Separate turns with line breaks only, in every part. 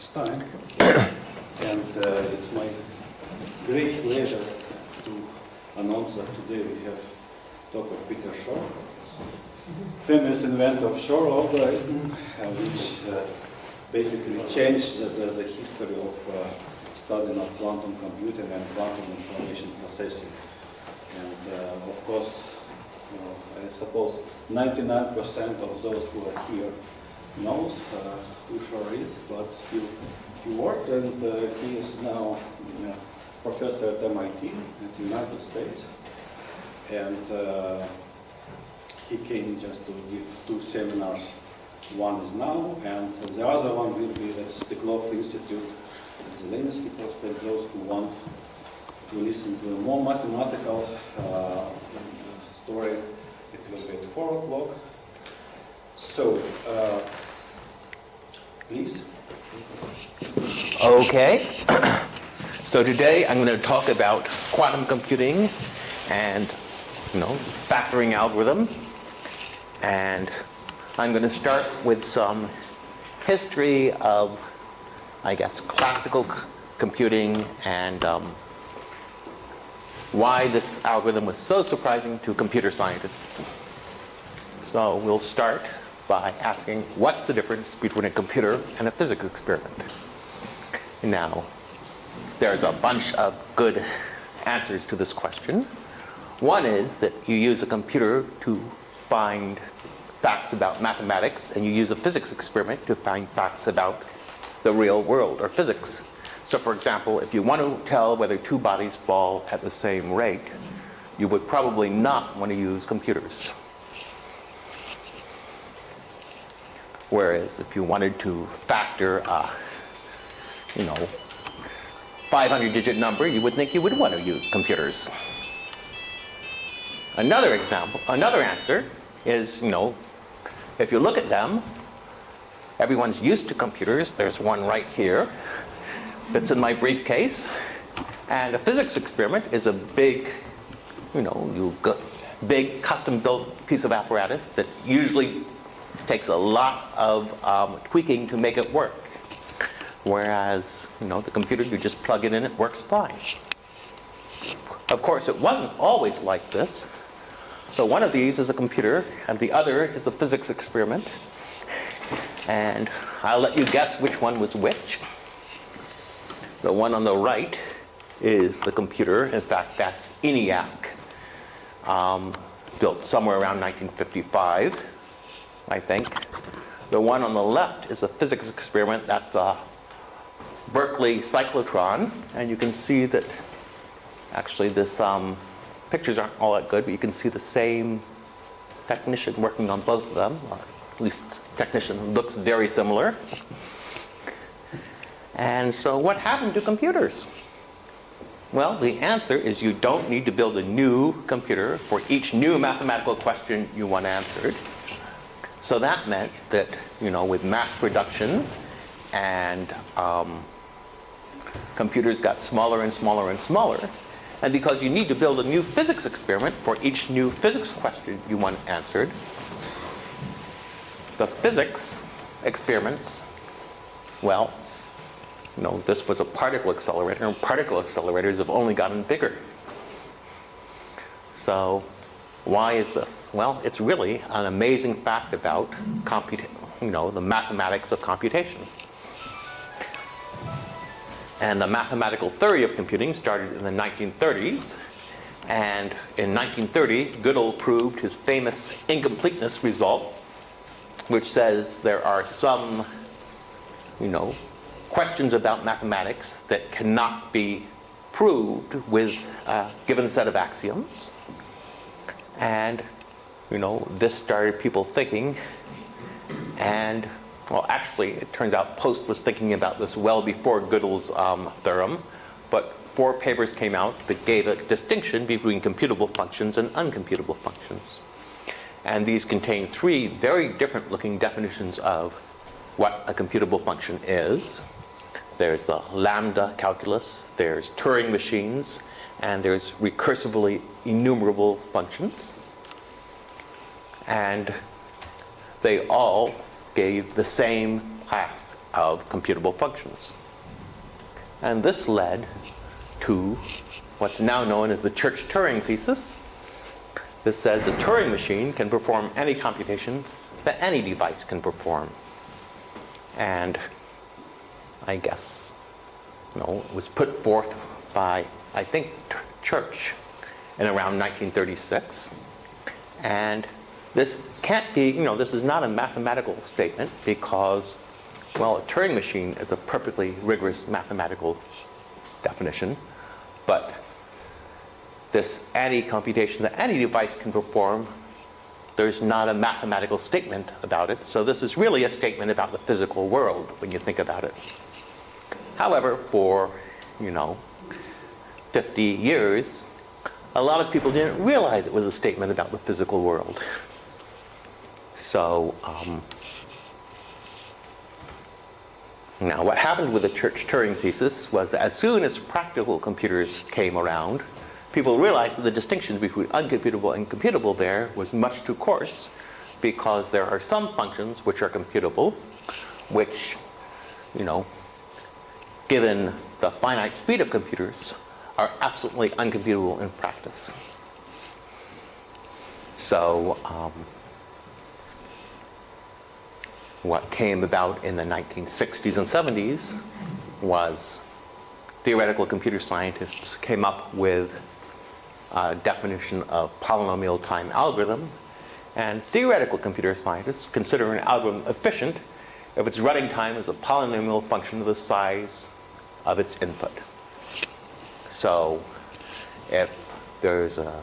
it's time. And it's my great pleasure to announce that today we have talk of Peter Shor, famous inventor of Shor algorithm, which basically changed the history of studying of quantum computing and quantum information processing. And of course, I suppose 99% of those who are here knows who Shor is, but still he worked, and he is now professor at MIT at the United States. And he came just to give 2 seminars. One is now, and the other one will be at the Clough Institute at the Leninski Prospect. Those who want to listen to a more mathematical story, it will be at 4 o'clock. So, please.
Okay. So today I'm going to talk about quantum computing and, factoring algorithm. And I'm going to start with some history of, classical computing and why this algorithm was so surprising to computer scientists. So we'll start by asking, what's the difference between a computer and a physics experiment? Now, there's a bunch of good answers to this question. One is that you use a computer to find facts about mathematics, and you use a physics experiment to find facts about the real world, or physics. So for example, if you want to tell whether 2 bodies fall at the same rate, you would probably not want to use computers. Whereas if you wanted to factor a 500-digit number, you would think you would want to use computers. Another answer is, if you look at them, everyone's used to computers. There's one right here that's in my briefcase. And a physics experiment is a big, big custom-built piece of apparatus that usually takes a lot of tweaking to make it work. Whereas, the computer, you just plug it in, it works fine. Of course, it wasn't always like this. So one of these is a computer, and the other is a physics experiment. And I'll let you guess which one was which. The one on the right is the computer. In fact, that's ENIAC, built somewhere around 1955, I think. The one on the left is a physics experiment. That's a Berkeley cyclotron. And you can see that actually this pictures aren't all that good, but you can see the same technician working on both of them, or at least technician looks very similar. And so what happened to computers? Well, the answer is you don't need to build a new computer for each new mathematical question you want answered. So that meant that, with mass production and computers got smaller and smaller and smaller, and because you need to build a new physics experiment for each new physics question you want answered, the physics experiments, this was a particle accelerator, and particle accelerators have only gotten bigger. So why is this? Well, it's really an amazing fact about the mathematics of computation. And the mathematical theory of computing started in the 1930s. And in 1930, Gödel proved his famous incompleteness result, which says there are some, questions about mathematics that cannot be proved with a given set of axioms. And, this started people thinking. And, actually, it turns out Post was thinking about this well before Gödel's theorem. But 4 papers came out that gave a distinction between computable functions and uncomputable functions. And these contain 3 very different looking definitions of what a computable function is. There's the lambda calculus, there's Turing machines, and there's recursively enumerable functions. And they all gave the same class of computable functions. And this led to what's now known as the Church-Turing thesis. This says the Turing machine can perform any computation that any device can perform. And I guess, it was put forth by, I think, Church in around 1936. And this can't be, this is not a mathematical statement because, well, a Turing machine is a perfectly rigorous mathematical definition, but this any computation that any device can perform, there's not a mathematical statement about it. So this is really a statement about the physical world when you think about it. However, for, 50 years, a lot of people didn't realize it was a statement about the physical world. So, now what happened with the Church-Turing thesis was that as soon as practical computers came around, people realized that the distinction between uncomputable and computable there was much too coarse, because there are some functions which are computable, which, given the finite speed of computers, are absolutely uncomputable in practice. So, what came about in the 1960s and 70s was theoretical computer scientists came up with a definition of polynomial-time algorithm, and theoretical computer scientists consider an algorithm efficient if its running time is a polynomial function of the size of its input. So if there's if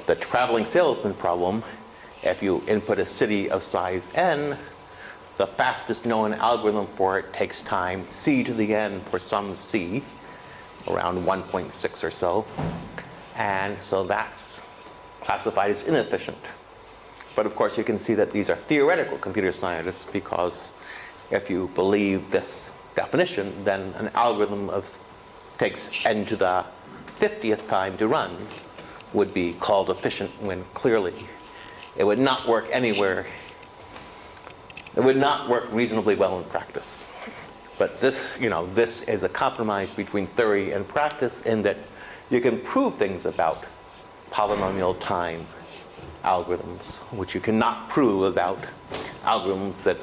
the traveling salesman problem, if you input a city of size n, the fastest known algorithm for it takes time c to the n for some c, around 1.6 or so. And so that's classified as inefficient. But of course you can see that these are theoretical computer scientists, because if you believe this definition, then an algorithm takes n to the 50th time to run would be called efficient, when clearly it would not work anywhere. It would not work reasonably well in practice. But this, this is a compromise between theory and practice, in that you can prove things about polynomial time algorithms, which you cannot prove about algorithms that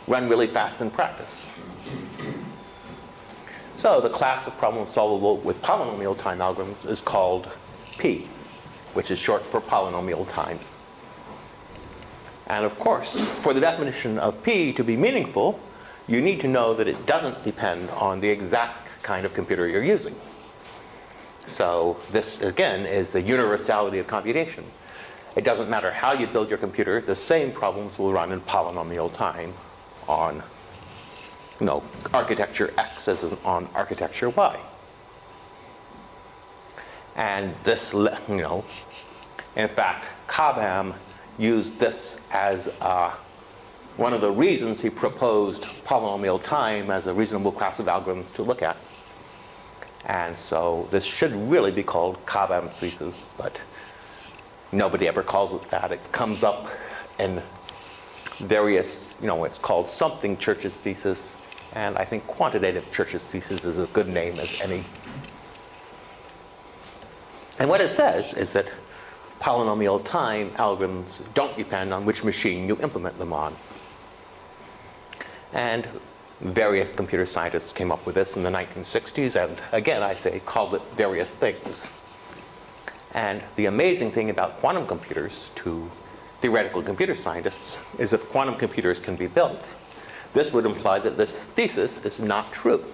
run really fast in practice. So the class of problems solvable with polynomial time algorithms is called P, which is short for polynomial time. And of course, for the definition of P to be meaningful, you need to know that it doesn't depend on the exact kind of computer you're using. So this, again, is the universality of computation. It doesn't matter how you build your computer, the same problems will run in polynomial time on architecture X as on architecture Y. And this, in fact, Cobham used this as one of the reasons he proposed polynomial time as a reasonable class of algorithms to look at. And so this should really be called Cobham's thesis, but nobody ever calls it that. It comes up in various, it's called something Church's thesis, and I think quantitative Church's thesis is a good name as any. And what it says is that polynomial time algorithms don't depend on which machine you implement them on. And various computer scientists came up with this in the 1960s, and again, I say, called it various things. And the amazing thing about quantum computers to theoretical computer scientists is if quantum computers can be built, this would imply that this thesis is not true.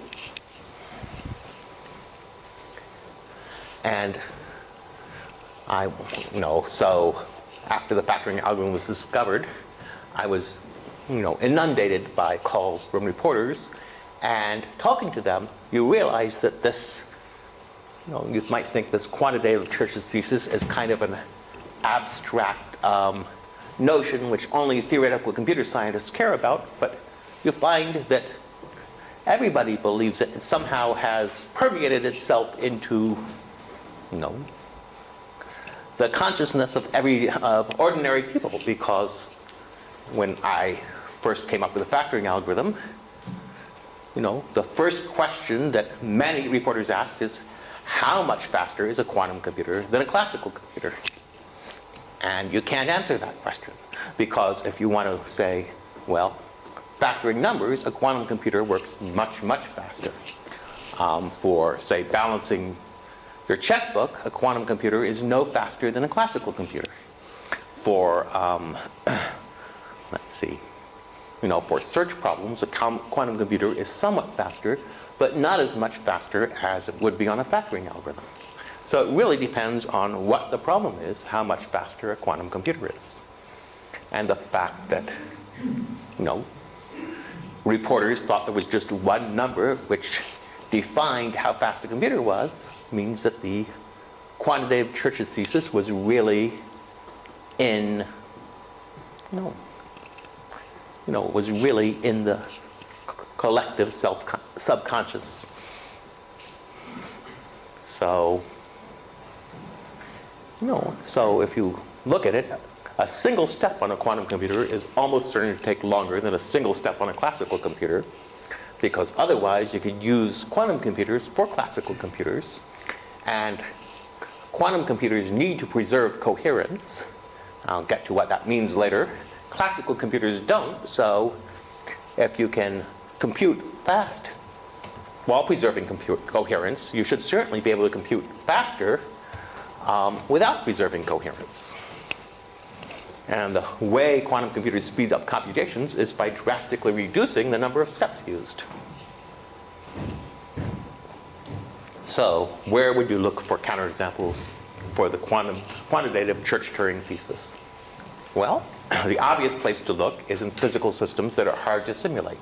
And so after the factoring algorithm was discovered, I was, inundated by calls from reporters, and talking to them, you realize that this, you might think this quantitative Church's thesis is kind of an abstract notion which only theoretical computer scientists care about, but you find that everybody believes it. It somehow has permeated itself into, the consciousness of ordinary people, because when I first came up with a factoring algorithm, the first question that many reporters asked is, how much faster is a quantum computer than a classical computer? And you can't answer that question, because if you want to say, well, factoring numbers, a quantum computer works much, much faster. For, say, balancing your checkbook, a quantum computer is no faster than a classical computer. For, let's see, for search problems, a quantum computer is somewhat faster, but not as much faster as it would be on a factoring algorithm. So it really depends on what the problem is, how much faster a quantum computer is. And the fact that, reporters thought there was just one number which defined how fast a computer was means that the quantitative Church's thesis was really in, was really in the collective subconscious. So, so if you look at it, a single step on a quantum computer is almost certain to take longer than a single step on a classical computer, because otherwise you could use quantum computers for classical computers, and quantum computers need to preserve coherence. I'll get to what that means later. Classical computers don't, so if you can compute fast while preserving coherence, you should certainly be able to compute faster without preserving coherence. And the way quantum computers speed up computations is by drastically reducing the number of steps used. So where would you look for counterexamples for the quantitative Church-Turing thesis? Well, the obvious place to look is in physical systems that are hard to simulate.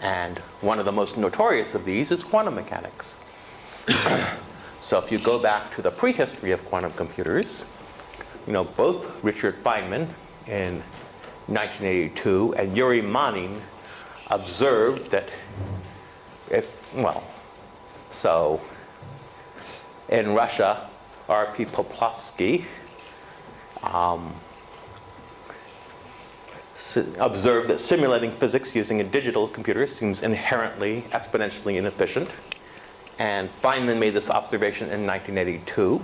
And one of the most notorious of these is quantum mechanics. So if you go back to the prehistory of quantum computers, both Richard Feynman in 1982 and Yuri Manin observed that so in Russia, R.P. Poplavsky observed that simulating physics using a digital computer seems inherently exponentially inefficient. And Feynman made this observation in 1982.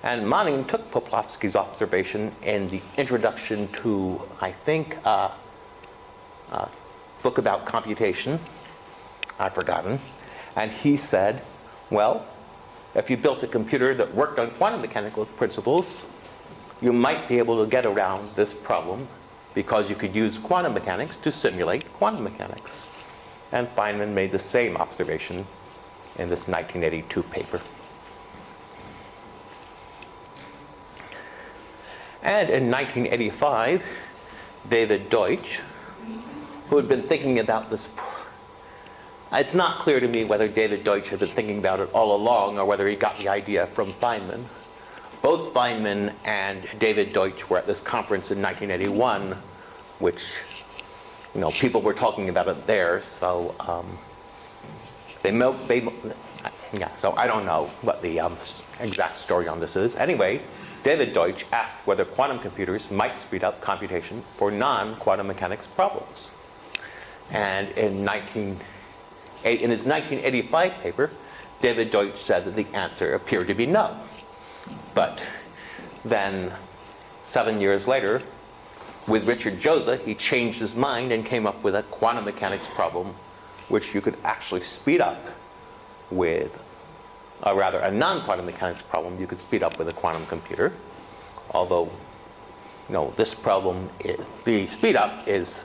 And Manin took Poplavsky's observation in the introduction to, I think, a book about computation. I've forgotten. And he said, well, if you built a computer that worked on quantum mechanical principles, you might be able to get around this problem because you could use quantum mechanics to simulate quantum mechanics. And Feynman made the same observation in this 1982 paper. And in 1985, David Deutsch, who had been thinking about this, it's not clear to me whether David Deutsch had been thinking about it all along or whether he got the idea from Feynman. Both Feynman and David Deutsch were at this conference in 1981, which, people were talking about it there, so so I don't know what the exact story on this is. Anyway, David Deutsch asked whether quantum computers might speed up computation for non-quantum mechanics problems. And in his 1985 paper, David Deutsch said that the answer appeared to be no. But then 7 years later, with Richard Jozsa, he changed his mind and came up with a quantum mechanics problem which you could actually speed up with, or rather a non-quantum mechanics problem you could speed up with a quantum computer. Although, this problem, the speed up is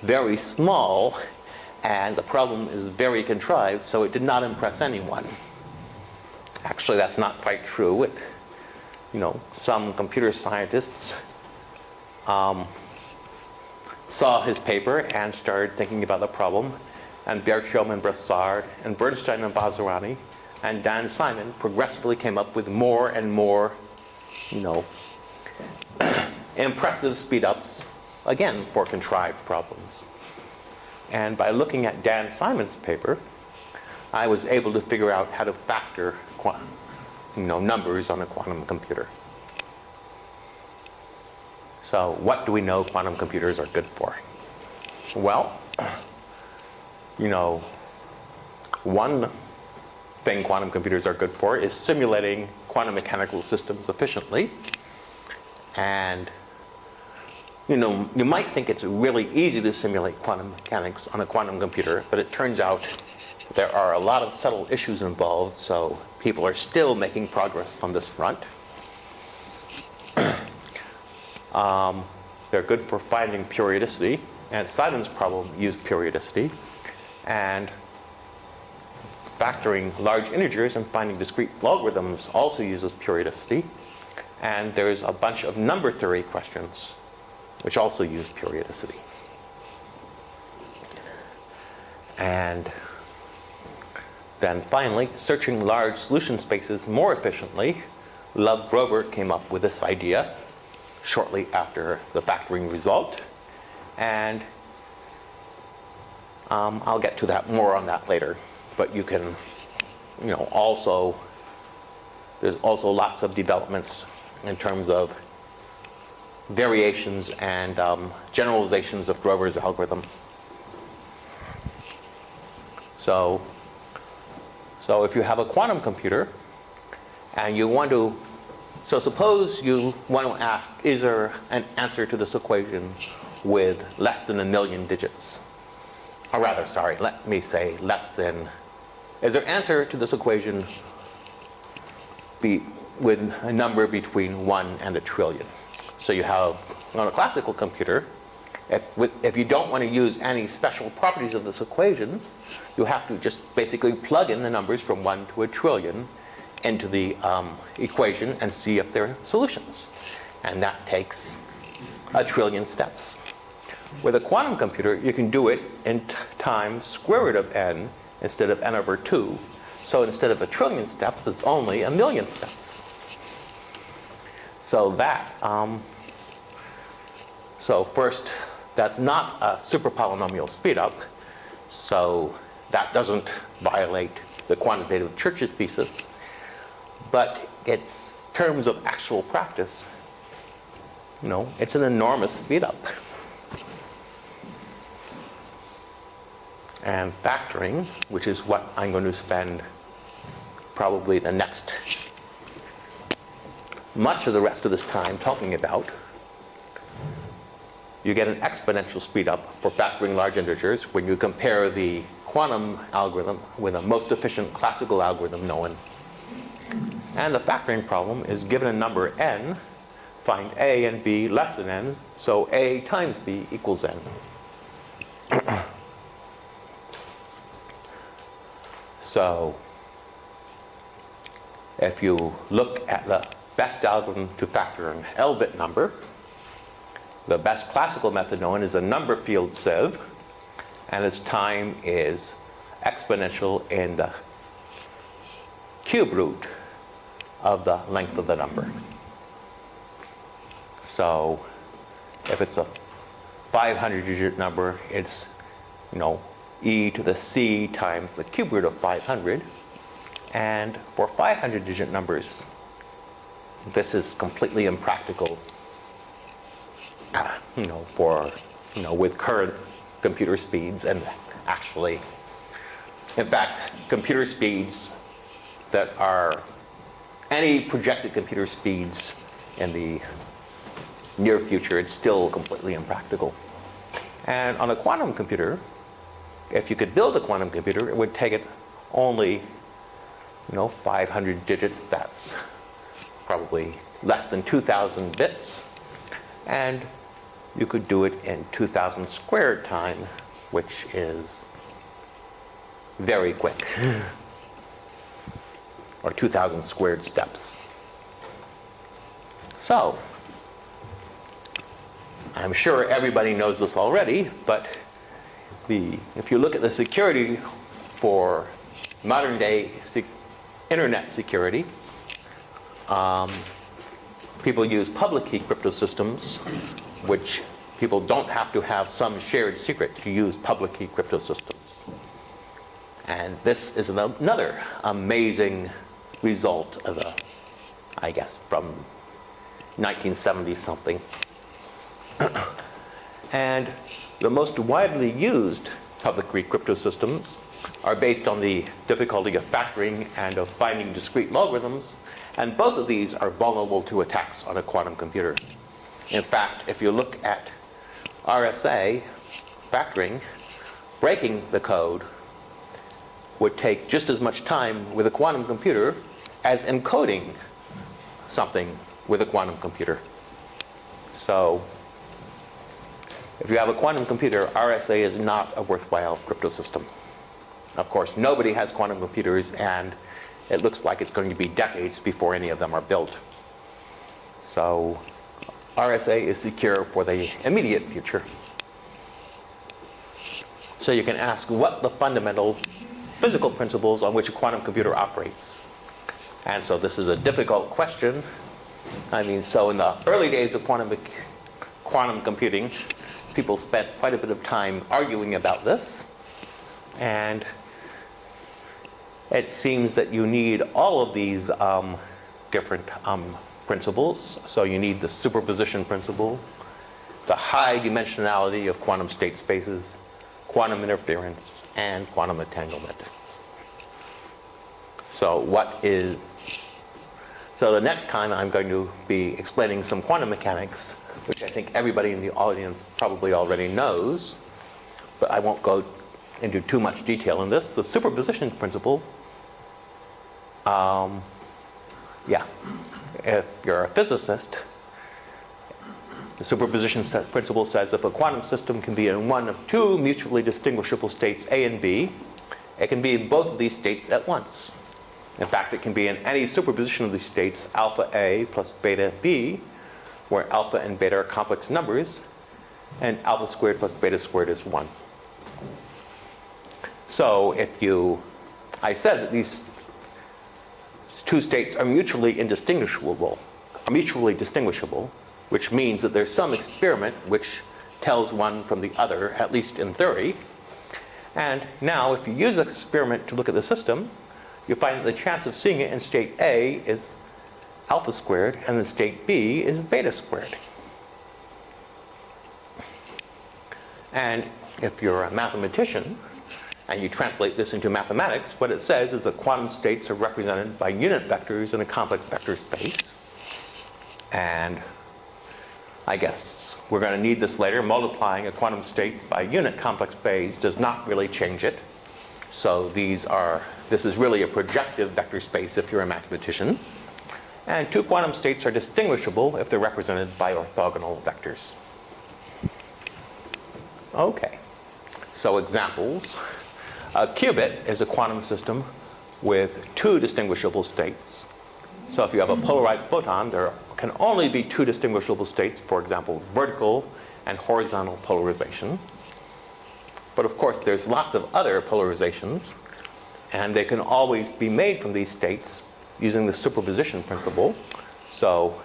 very small and the problem is very contrived, so it did not impress anyone. Actually, that's not quite true. Some computer scientists saw his paper and started thinking about the problem, and Berthiaume and Brassard and Bernstein and Vazirani and Dan Simon progressively came up with more and more, impressive speed-ups, again, for contrived problems. And by looking at Dan Simon's paper, I was able to figure out how to factor numbers on a quantum computer. So what do we know quantum computers are good for? Well, one thing quantum computers are good for is simulating quantum mechanical systems efficiently. And you might think it's really easy to simulate quantum mechanics on a quantum computer, but it turns out there are a lot of subtle issues involved, so people are still making progress on this front. They're good for finding periodicity, and Simon's problem used periodicity, and factoring large integers and finding discrete logarithms also uses periodicity, and there's a bunch of number theory questions which also use periodicity. And then finally, searching large solution spaces more efficiently, Love-Grover came up with this idea shortly after the factoring result, and I'll get to that more on that later. But you can, also, there's also lots of developments in terms of variations and generalizations of Grover's algorithm. So if you have a quantum computer and you want to, so suppose you want to ask, is there an answer to this equation with less than 1 million digits? Or rather, sorry, let me say less than, is there an answer to this equation with a number between 1 and 1 trillion? So you have, on a classical computer, if you don't want to use any special properties of this equation, you have to just basically plug in the numbers from 1 to 1 trillion into the equation and see if there are solutions. And that takes 1 trillion steps. With a quantum computer, you can do it in times square root of n instead of n over 2. So instead of 1 trillion steps, it's only 1 million steps. So so first, that's not a superpolynomial speedup, so that doesn't violate the quantitative Church's thesis, but its terms of actual practice, it's an enormous speedup. And factoring, which is what I'm going to spend probably the next much of the rest of this time talking about, you get an exponential speedup for factoring large integers when you compare the quantum algorithm with the most efficient classical algorithm known. And the factoring problem is given a number n, find a and b less than n, so a times b equals n. So if you look at the best algorithm to factor an L-bit number, the best classical method known is a number field sieve, and its time is exponential in the cube root of the length of the number. So if it's a 500-digit number, it's e to the c times the cube root of 500. And for 500-digit numbers, this is completely impractical. With current computer speeds, and actually, in fact, computer speeds that are any projected computer speeds in the near future, it's still completely impractical. And on a quantum computer, if you could build a quantum computer, it would take it only 500 digits. That's probably less than 2,000 bits. And you could do it in 2,000 squared time, which is very quick, or 2,000 squared steps. So, I'm sure everybody knows this already, but if you look at the security for modern day internet security, people use public key crypto systems, which people don't have to have some shared secret to use public key crypto systems. And this is another amazing result of from 1970 something. And the most widely used public key crypto systems are based on the difficulty of factoring and of finding discrete logarithms, and both of these are vulnerable to attacks on a quantum computer. In fact, if you look at RSA factoring, breaking the code would take just as much time with a quantum computer as encoding something with a quantum computer. So if you have a quantum computer, RSA is not a worthwhile crypto system. Of course, nobody has quantum computers, and it looks like it's going to be decades before any of them are built. So RSA is secure for the immediate future. So you can ask what the fundamental physical principles on which a quantum computer operates. And so this is a difficult question. I mean, so in the early days of quantum computing, people spent quite a bit of time arguing about this. And it seems that you need all of these different principles. So you need the superposition principle, the high dimensionality of quantum state spaces, quantum interference, and quantum entanglement. So the next time I'm going to be explaining some quantum mechanics, which I think everybody in the audience probably already knows, but I won't go into too much detail in this. The superposition principle, if you're a physicist, the superposition principle says if a quantum system can be in one of two mutually distinguishable states A and B, it can be in both of these states at once. In fact, it can be in any superposition of these states, alpha A plus beta B, where alpha and beta are complex numbers, and alpha squared plus beta squared is 1. So I said that these two states are mutually distinguishable, which means that there's some experiment which tells one from the other, at least in theory. And now, if you use this experiment to look at the system, you find that the chance of seeing it in state A is alpha squared, and in state B is beta squared. And if you're a mathematician, and you translate this into mathematics, what it says is that quantum states are represented by unit vectors in a complex vector space. And I guess we're going to need this later. Multiplying a quantum state by unit complex phase does not really change it. So this is really a projective vector space if you're a mathematician. And two quantum states are distinguishable if they're represented by orthogonal vectors. Okay, so examples. A qubit is a quantum system with two distinguishable states. So if you have a polarized photon, there can only be two distinguishable states, for example, vertical and horizontal polarization. But of course, there's lots of other polarizations, and they can always be made from these states using the superposition principle. So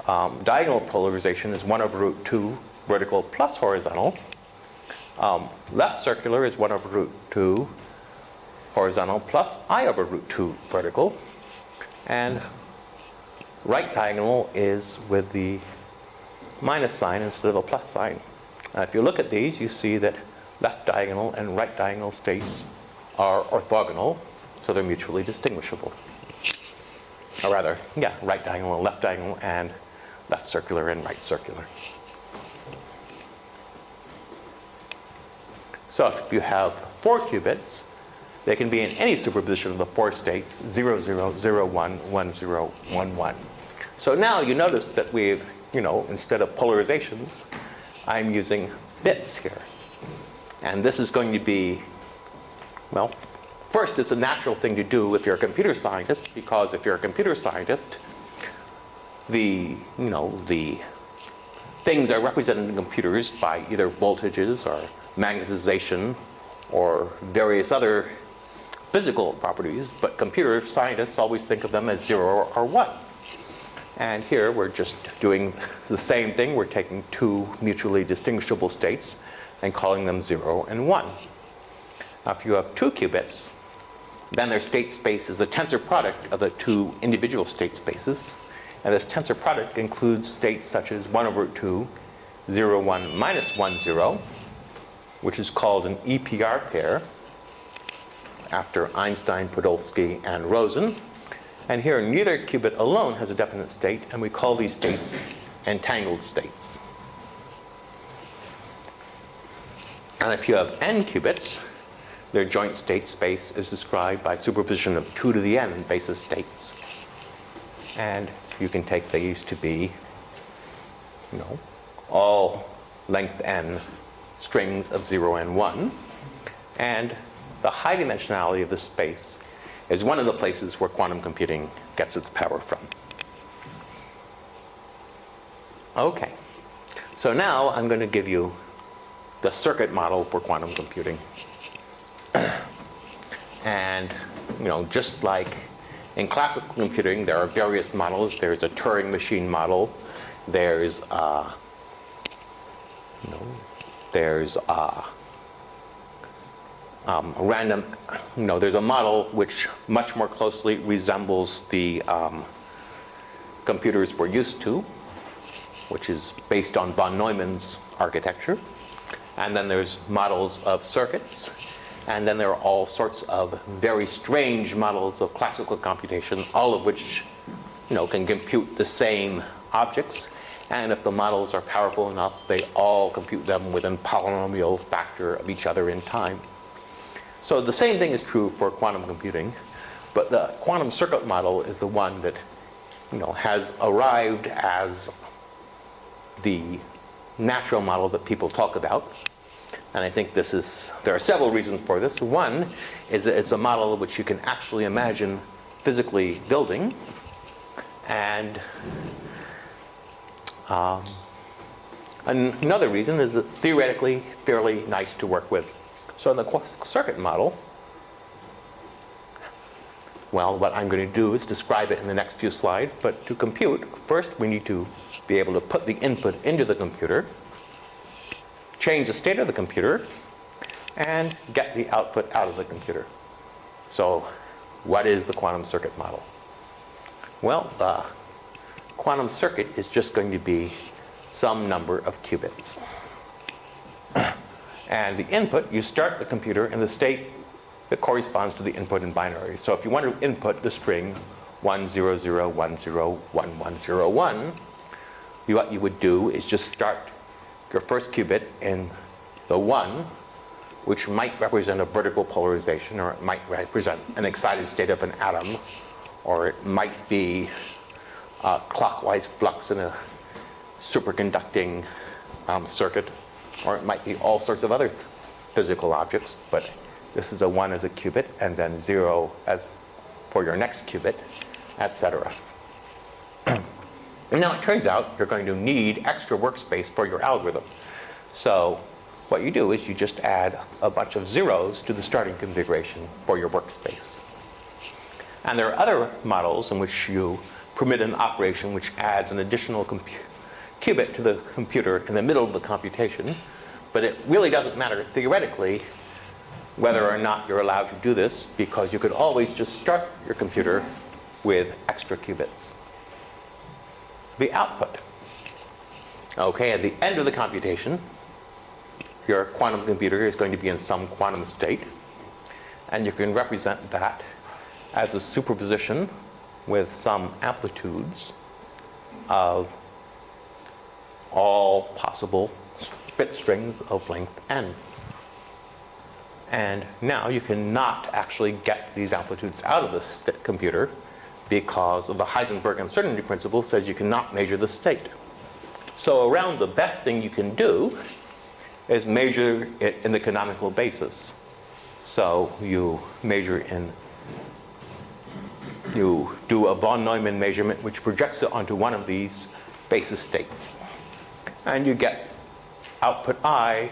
diagonal polarization is 1 over root 2 vertical plus horizontal. Left circular is 1 over root 2 horizontal plus I over root 2 vertical. And right diagonal is with the minus sign instead of a plus sign. If you look at these, you see that left diagonal and right diagonal states are orthogonal, so they're mutually distinguishable. Or rather, right diagonal and left diagonal, and left circular and right circular. So if you have 4 qubits, they can be in any superposition of the 4 states, 0, 0, 0, 1, 1, 0, 1, 1. So now you notice that we've, instead of polarizations, I'm using bits here. And this is going to be, first, it's a natural thing to do if you're a computer scientist, because if you're a computer scientist, the things are represented in computers by either voltages or magnetization or various other physical properties, but computer scientists always think of them as 0 or 1. And here we're just doing the same thing. We're taking 2 mutually distinguishable states and calling them 0 and 1. Now, if you have 2 qubits, then their state space is a tensor product of the 2 individual state spaces. And this tensor product includes states such as 1 over root 2, 0, 1, minus 1, 0, which is called an EPR pair after Einstein, Podolsky, and Rosen. And here, neither qubit alone has a definite state, and we call these states entangled states. And if you have n qubits, their joint state space is described by superposition of 2 to the n basis states. And you can take these to be, all length n strings of 0 and 1. And the high dimensionality of this space is one of the places where quantum computing gets its power from. Okay, so now I'm going to give you the circuit model for quantum computing. And, just like in classical computing, there are various models. There's a Turing machine model. There's there's a model which much more closely resembles the computers we're used to, which is based on von Neumann's architecture. And then there's models of circuits. And then there are all sorts of very strange models of classical computation, all of which, can compute the same objects. And if the models are powerful enough, they all compute them within polynomial factor of each other in time. So the same thing is true for quantum computing, but the quantum circuit model is the one that, has arrived as the natural model that people talk about. And I think there are several reasons for this. One is that it's a model which you can actually imagine physically building. And another reason is it's theoretically fairly nice to work with. So in the circuit model, well, what I'm going to do is describe it in the next few slides. But to compute, first we need to be able to put the input into the computer, change the state of the computer, and get the output out of the computer. So what is the quantum circuit model? Well, the quantum circuit is just going to be some number of qubits. And the input, you start the computer in the state that corresponds to the input in binary. So if you want to input the string 100101101, what you would do is just start your first qubit in the 1, which might represent a vertical polarization, or it might represent an excited state of an atom, or it might be a clockwise flux in a superconducting circuit, or it might be all sorts of other physical objects. But this is a 1 as a qubit, and then 0 as for your next qubit, etc. And now it turns out you're going to need extra workspace for your algorithm. So what you do is you just add a bunch of zeros to the starting configuration for your workspace. And there are other models in which you permit an operation which adds an additional qubit to the computer in the middle of the computation. But it really doesn't matter theoretically whether or not you're allowed to do this, because you could always just start your computer with extra qubits. The output. Okay, at the end of the computation, your quantum computer is going to be in some quantum state, and you can represent that as a superposition with some amplitudes of all possible bit strings of length n. And now you cannot actually get these amplitudes out of the computer, because of the Heisenberg uncertainty principle says you cannot measure the state. So around the best thing you can do is measure it in the canonical basis. So you do a von Neumann measurement which projects it onto one of these basis states. And you get output I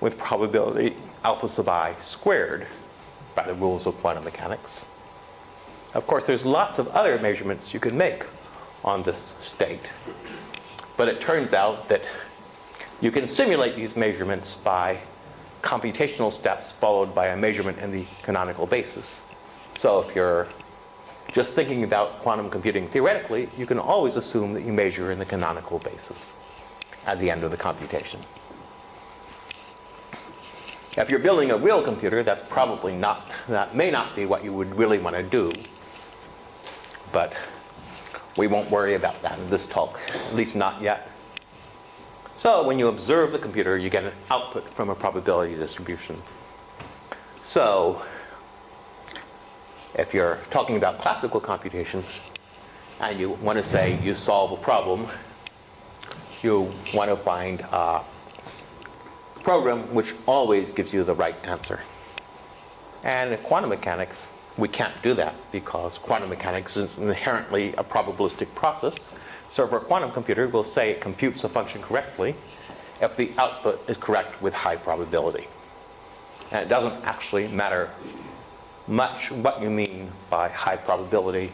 with probability alpha sub I squared by the rules of quantum mechanics. Of course, there's lots of other measurements you can make on this state. But it turns out that you can simulate these measurements by computational steps followed by a measurement in the canonical basis. So if you're just thinking about quantum computing theoretically, you can always assume that you measure in the canonical basis. at the end of the computation. If you're building a real computer, that may not be what you would really want to do, but we won't worry about that in this talk, at least not yet. So when you observe the computer, you get an output from a probability distribution. So if you're talking about classical computation and you want to say you solve a problem, you want to find a program which always gives you the right answer. And in quantum mechanics, we can't do that because quantum mechanics is inherently a probabilistic process. So for a quantum computer, we'll say it computes a function correctly if the output is correct with high probability. And it doesn't actually matter much what you mean by high probability.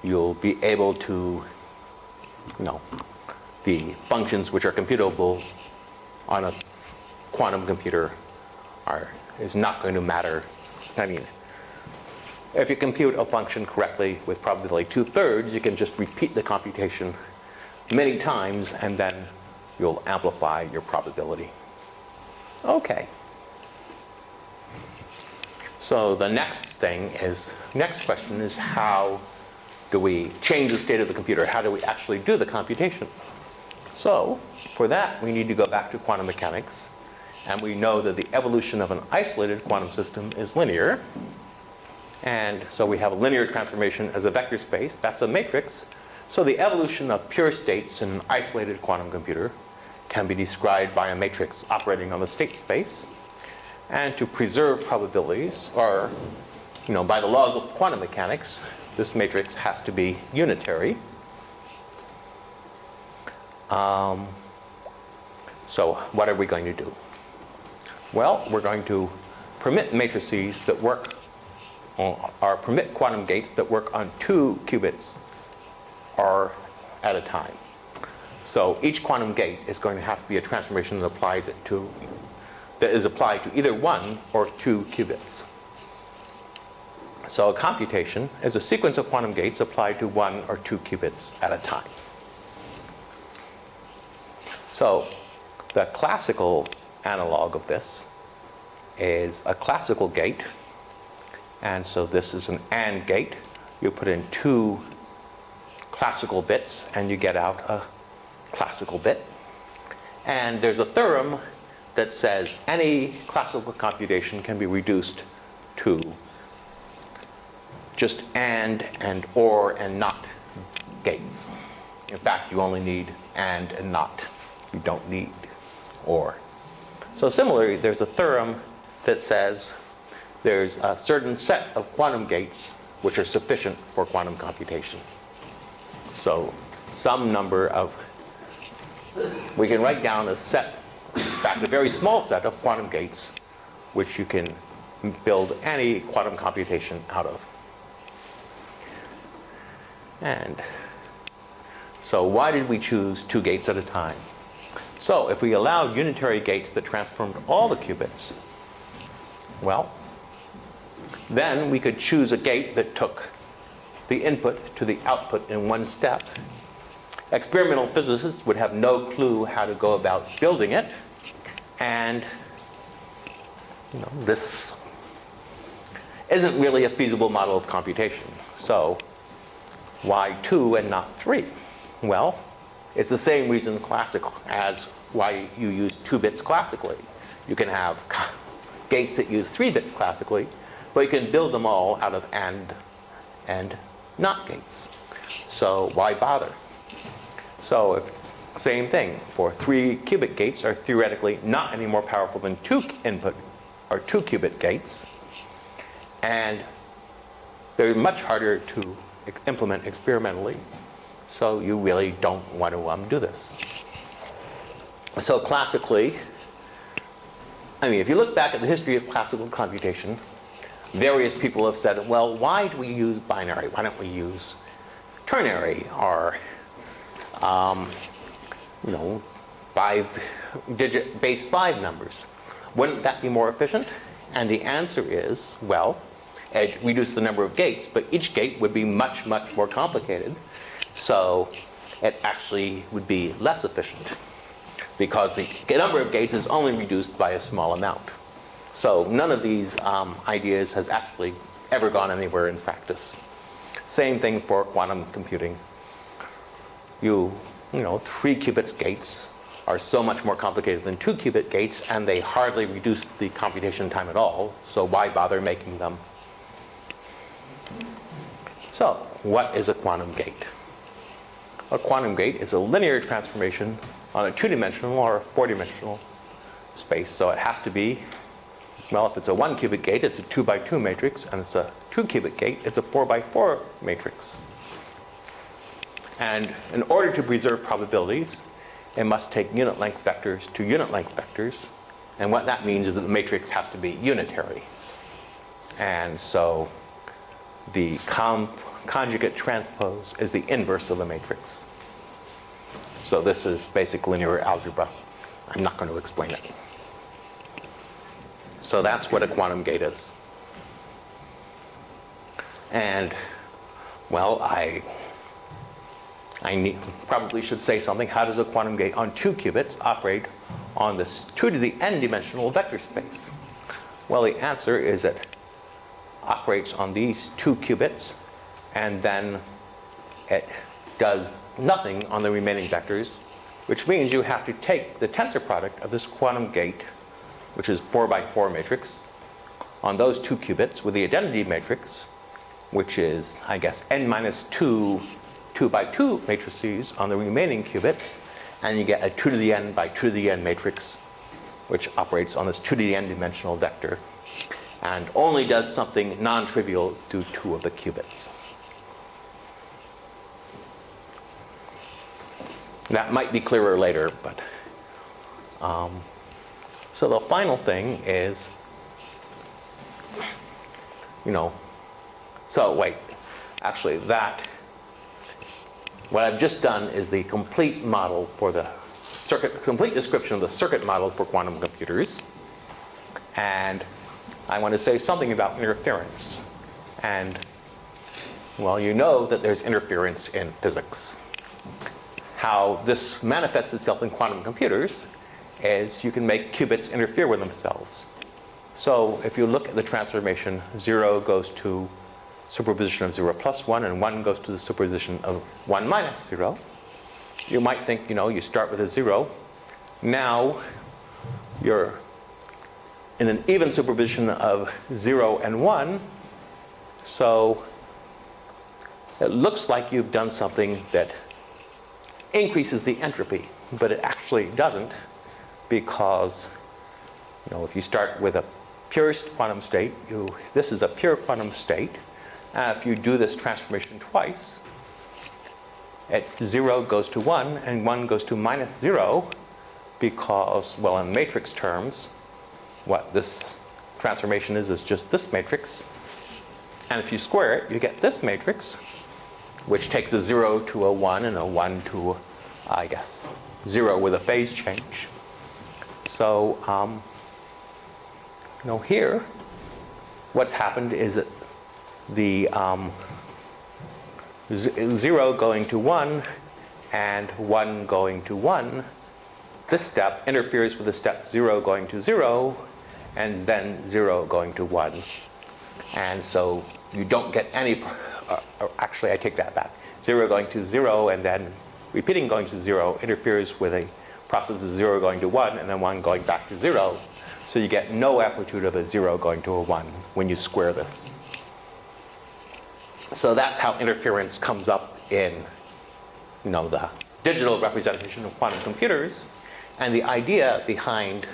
You'll be able to, the functions which are computable on a quantum computer is not going to matter. I mean, if you compute a function correctly with probability 2/3, you can just repeat the computation many times and then you'll amplify your probability. Okay. So the next question is, how do we change the state of the computer? How do we actually do the computation? So for that, we need to go back to quantum mechanics. And we know that the evolution of an isolated quantum system is linear. And so we have a linear transformation as a vector space. That's a matrix. So the evolution of pure states in an isolated quantum computer can be described by a matrix operating on the state space. And to preserve probabilities, or by the laws of quantum mechanics, this matrix has to be unitary. So what are we going to do? Well, we're going to permit matrices that work or permit quantum gates that work on 2 qubits or at a time. So each quantum gate is going to have to be a transformation that is applied to either 1 or 2 qubits. So a computation is a sequence of quantum gates applied to 1 or 2 qubits at a time. So the classical analog of this is a classical gate. And so this is an AND gate. You put in 2 classical bits and you get out a classical bit. And there's a theorem that says any classical computation can be reduced to just and or and not gates. In fact, you only need and not. You don't need or. So similarly, there's a theorem that says there's a certain set of quantum gates which are sufficient for quantum computation. So some number of, we can write down a set, in fact a very small set of quantum gates which you can build any quantum computation out of. And so why did we choose 2 gates at a time? So if we allowed unitary gates that transformed all the qubits, well, then we could choose a gate that took the input to the output in 1 step. Experimental physicists would have no clue how to go about building it, and this isn't really a feasible model of computation. So why 2 and not 3? Well, it's the same reason as why you use 2 bits classically. You can have gates that use 3 bits classically, but you can build them all out of and not gates. So why bother? So same thing, for 3 qubit gates are theoretically not any more powerful than 2 input or 2 qubit gates, and they're much harder to implement experimentally. So you really don't want to do this. So classically, if you look back at the history of classical computation, various people have said, well, why do we use binary? Why don't we use ternary or 5-digit base 5 numbers? Wouldn't that be more efficient? And the answer is, well, it reduces the number of gates, but each gate would be much, much more complicated. So it actually would be less efficient because the number of gates is only reduced by a small amount. So none of these ideas has actually ever gone anywhere in practice. Same thing for quantum computing. You know, 3-qubit gates are so much more complicated than 2-qubit gates, and they hardly reduce the computation time at all, so why bother making them? So, what is a quantum gate? A quantum gate is a linear transformation on a 2-dimensional or a 4-dimensional space. So it has to be, well, if it's a 1-qubit gate, it's a 2x2 matrix, and it's a 2-qubit gate, it's a 4x4 matrix. And in order to preserve probabilities, it must take unit length vectors to unit length vectors. And what that means is that the matrix has to be unitary. And so the conjugate transpose is the inverse of the matrix. So this is basic linear algebra. I'm not going to explain it. So that's what a quantum gate is. And, well, I probably should say something. How does a quantum gate on 2 qubits operate on this 2 to the n dimensional vector space? Well, the answer is it operates on these 2 qubits, and then it does nothing on the remaining vectors, which means you have to take the tensor product of this quantum gate, which is 4x4 matrix, on those 2 qubits with the identity matrix, which is, I guess, n minus 2 2x2 matrices on the remaining qubits, and you get a 2 to the n by 2 to the n matrix, which operates on this 2 to the n dimensional vector, and only does something non-trivial to 2 of the qubits. That might be clearer later, but so the final thing is, so wait, actually what I've just done is the complete model for the complete description of the circuit model for quantum computers. And I want to say something about interference. And, well, you know that there's interference in physics. How this manifests itself in quantum computers is you can make qubits interfere with themselves. So if you look at the transformation, 0 goes to superposition of 0 plus 1, and 1 goes to the superposition of 1 minus 0. You might think, you start with a 0. Now you're in an even superposition of 0 and 1. So it looks like you've done something that increases the entropy, but it actually doesn't, because if you start with a pure quantum state, this is a pure quantum state. If you do this transformation twice, 0 goes to 1 and 1 goes to minus 0, because, well, in matrix terms, what this transformation is just this matrix. And if you square it, you get this matrix, which takes a 0 to a 1 and a 1 to, I guess, 0 with a phase change. So, here, what's happened is that the 0 going to 1 and 1 going to 1, this step interferes with the step 0 going to 0 and then 0 going to 1. And so you don't get any, actually I take that back. 0 going to 0 and then repeating going to 0 interferes with a process of 0 going to 1 and then 1 going back to 0. So you get no amplitude of a 0 going to a 1 when you square this. So that's how interference comes up in, the digital representation of quantum computers. And the idea behind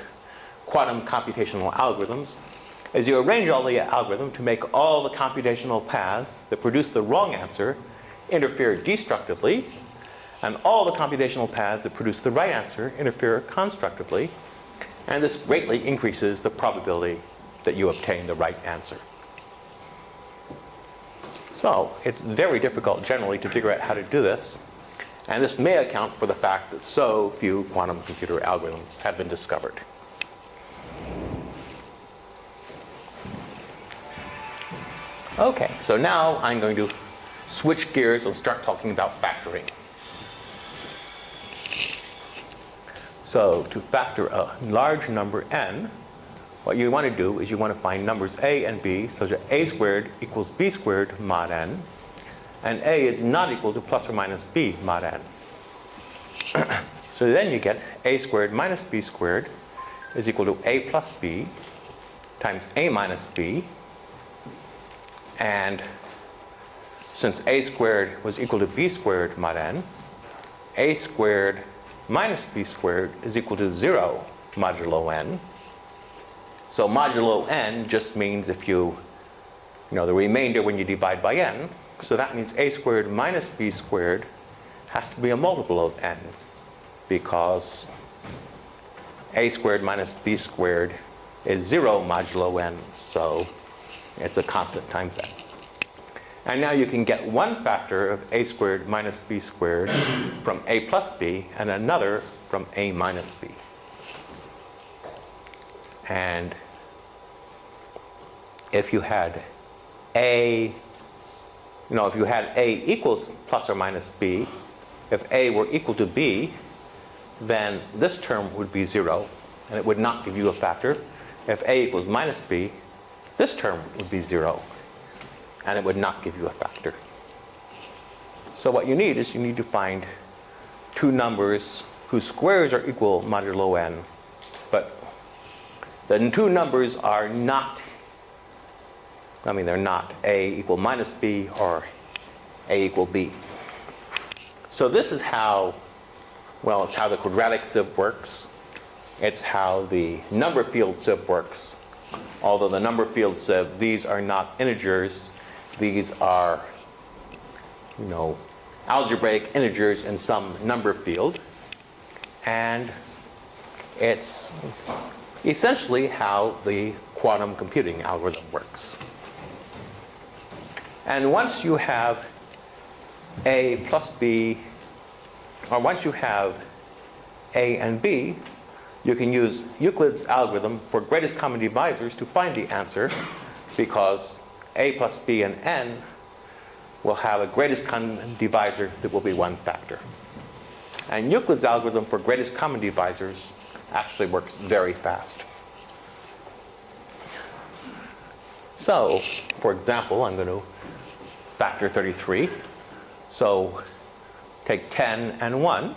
quantum computational algorithms is you arrange all the algorithm to make all the computational paths that produce the wrong answer interfere destructively, and all the computational paths that produce the right answer interfere constructively. And this greatly increases the probability that you obtain the right answer. So it's very difficult generally to figure out how to do this. And this may account for the fact that so few quantum computer algorithms have been discovered. Okay, so now I'm going to switch gears and start talking about factoring. So to factor a large number n, what you want to do is you want to find numbers a and b such that a squared equals b squared mod n, and a is not equal to plus or minus b mod n. So then you get a squared minus b squared is equal to a plus b times a minus b, and since a squared was equal to b squared mod n, a squared minus b squared is equal to 0 modulo n. So modulo n just means if you know the remainder when you divide by n. So that means a squared minus b squared has to be a multiple of n, because a squared minus b squared is 0 modulo n, so it's a constant times n. And now you can get one factor of a squared minus b squared from a plus b and another from a minus b. And if you had a, if you had a equals plus or minus b, if a were equal to b, then this term would be 0, and it would not give you a factor. If a equals minus b, this term would be 0, and it would not give you a factor. So what you need is you need to find two numbers whose squares are equal modulo n, but the two numbers are not, they're not a equal minus b or a equal b. So this is how, it's how the quadratic sieve works. It's how the number field sieve works. Although the number field sieve, these are not integers. These are, algebraic integers in some number field. And it's essentially how the quantum computing algorithm works. And once you have a plus b, or once you have a and b, you can use Euclid's algorithm for greatest common divisors to find the answer, because a plus b and n will have a greatest common divisor that will be one factor. And Euclid's algorithm for greatest common divisors actually works very fast. So, for example, I'm going to factor 33. So take 10 and 1.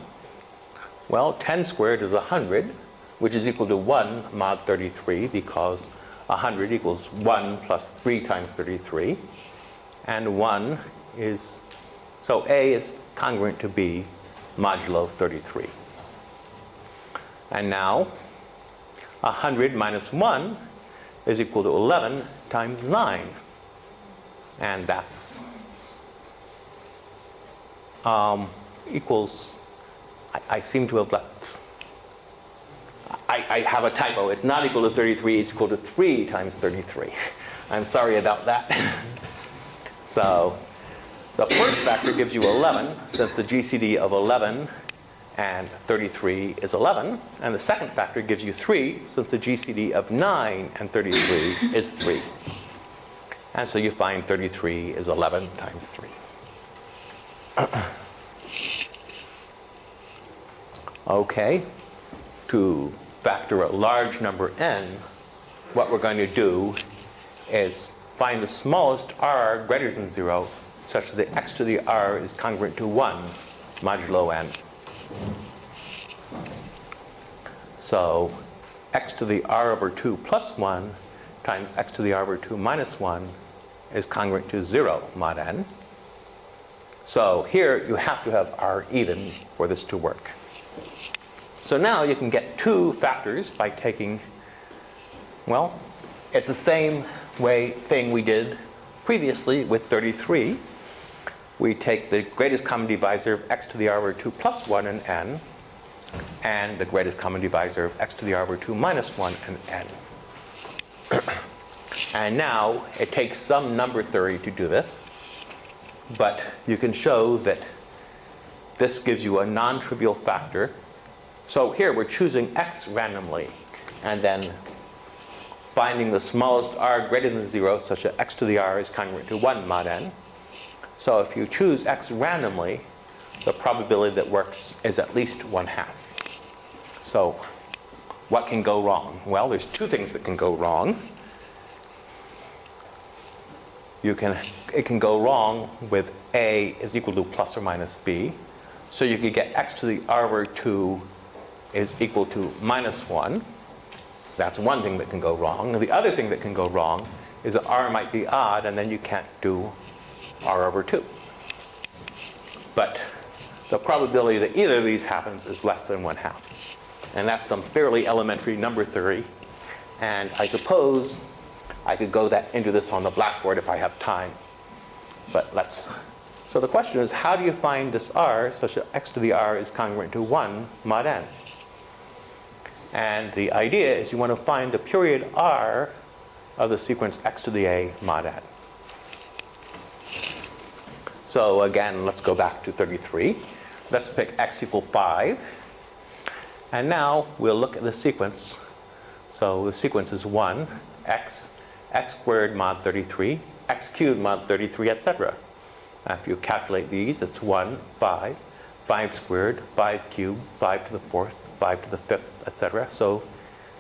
Well, 10 squared is 100, which is equal to 1 mod 33, because 100 equals 1 plus 3 times 33. And 1 is, so A is congruent to B modulo 33. And now 100 minus 1 is equal to 11 times 9. And that's equals, I seem to have left, I have a typo. It's not equal to 33, it's equal to 3 times 33. I'm sorry about that. So the first factor gives you 11, since the GCD of 11 and 33 is 11. And the second factor gives you 3, since the GCD of 9 and 33 is 3. And so you find 33 is 11 times 3. Okay, to factor a large number n, what we're going to do is find the smallest r greater than 0, such that the x to the r is congruent to 1 modulo n. So x to the r over 2 plus 1 times x to the r over 2 minus 1 is congruent to 0 mod n. So here you have to have r even for this to work. So now you can get two factors by taking, it's the same thing we did previously with 33. We take the greatest common divisor of x to the r over 2 plus 1 and n, and the greatest common divisor of x to the r over 2 minus 1 and n. And now it takes some number theory to do this, but you can show that this gives you a non-trivial factor. So here we're choosing x randomly, and then finding the smallest r greater than 0, such that x to the r is congruent to 1 mod n. So if you choose x randomly, the probability that works is at least 1/2. So what can go wrong? Well, there's two things that can go wrong. It can go wrong with A is equal to plus or minus B. So you could get x to the r over 2 is equal to minus 1. That's one thing that can go wrong. The other thing that can go wrong is that r might be odd, and then you can't do r over 2. But the probability that either of these happens is less than 1/2. And that's some fairly elementary number theory. And I suppose I could go into this on the blackboard if I have time. But so the question is, how do you find this r such that x to the r is congruent to 1 mod n? And the idea is you want to find the period r of the sequence x to the a mod n. So again, let's go back to 33. Let's pick x equal 5. And now we'll look at the sequence. So the sequence is 1, x squared mod 33, x cubed mod 33, etc. If you calculate these, it's 1, 5, 5 squared, 5 cubed, 5 to the 4th, 5 to the 5th, etc. So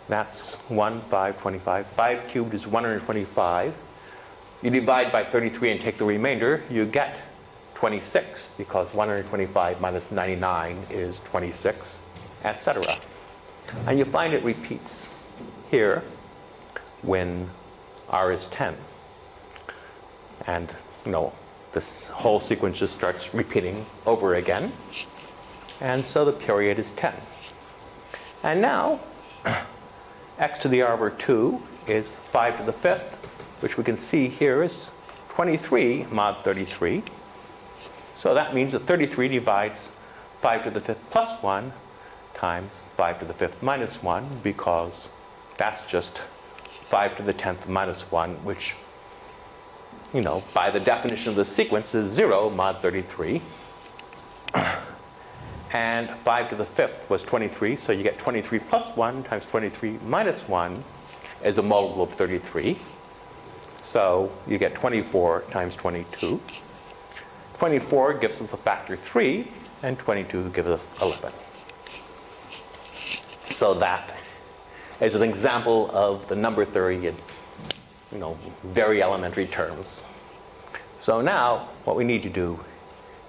that's 1, 5, 25. 5 cubed is 125. You divide by 33 and take the remainder, you get 26, because 125 minus 99 is 26, etc. And you find it repeats here when r is 10. And, this whole sequence just starts repeating over again. And so the period is 10. And now, x to the r over 2 is 5 to the 5th, which we can see here is 23 mod 33. So that means that 33 divides 5 to the 5th plus 1 times 5 to the 5th minus 1, because that's just 5 to the 10th minus 1, which, by the definition of the sequence is 0 mod 33. And 5 to the 5th was 23, so you get 23 plus 1 times 23 minus 1 is a multiple of 33. So you get 24 times 22. 24 gives us the factor 3, and 22 gives us 11. So that is an example of the number theory in, very elementary terms. So now what we need to do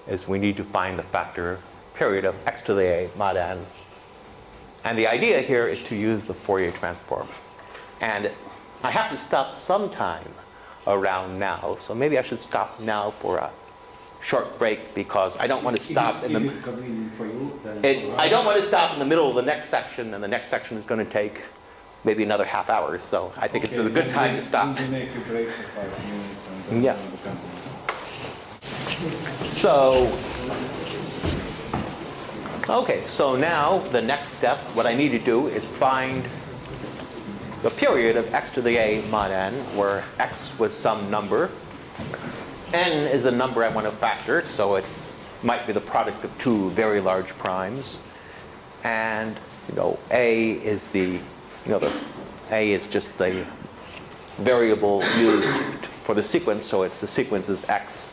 is we need to find the factor period of x to the a mod n. And the idea here is to use the Fourier transform. And I have to stop sometime around now, so maybe I should stop now for a short break, because I don't want to stop in the I don't want to stop in the middle of the next section, and the next section is going to take maybe another half hour. So I think it's a good time to stop.
Make a break for 5 minutes and
yeah. So okay, so now the next step, what I need to do is find the period of x to the a mod n, where x was some number. N is a number I want to factor, so it might be the product of two very large primes. And, a is a is just the variable used for the sequence, so the sequence is x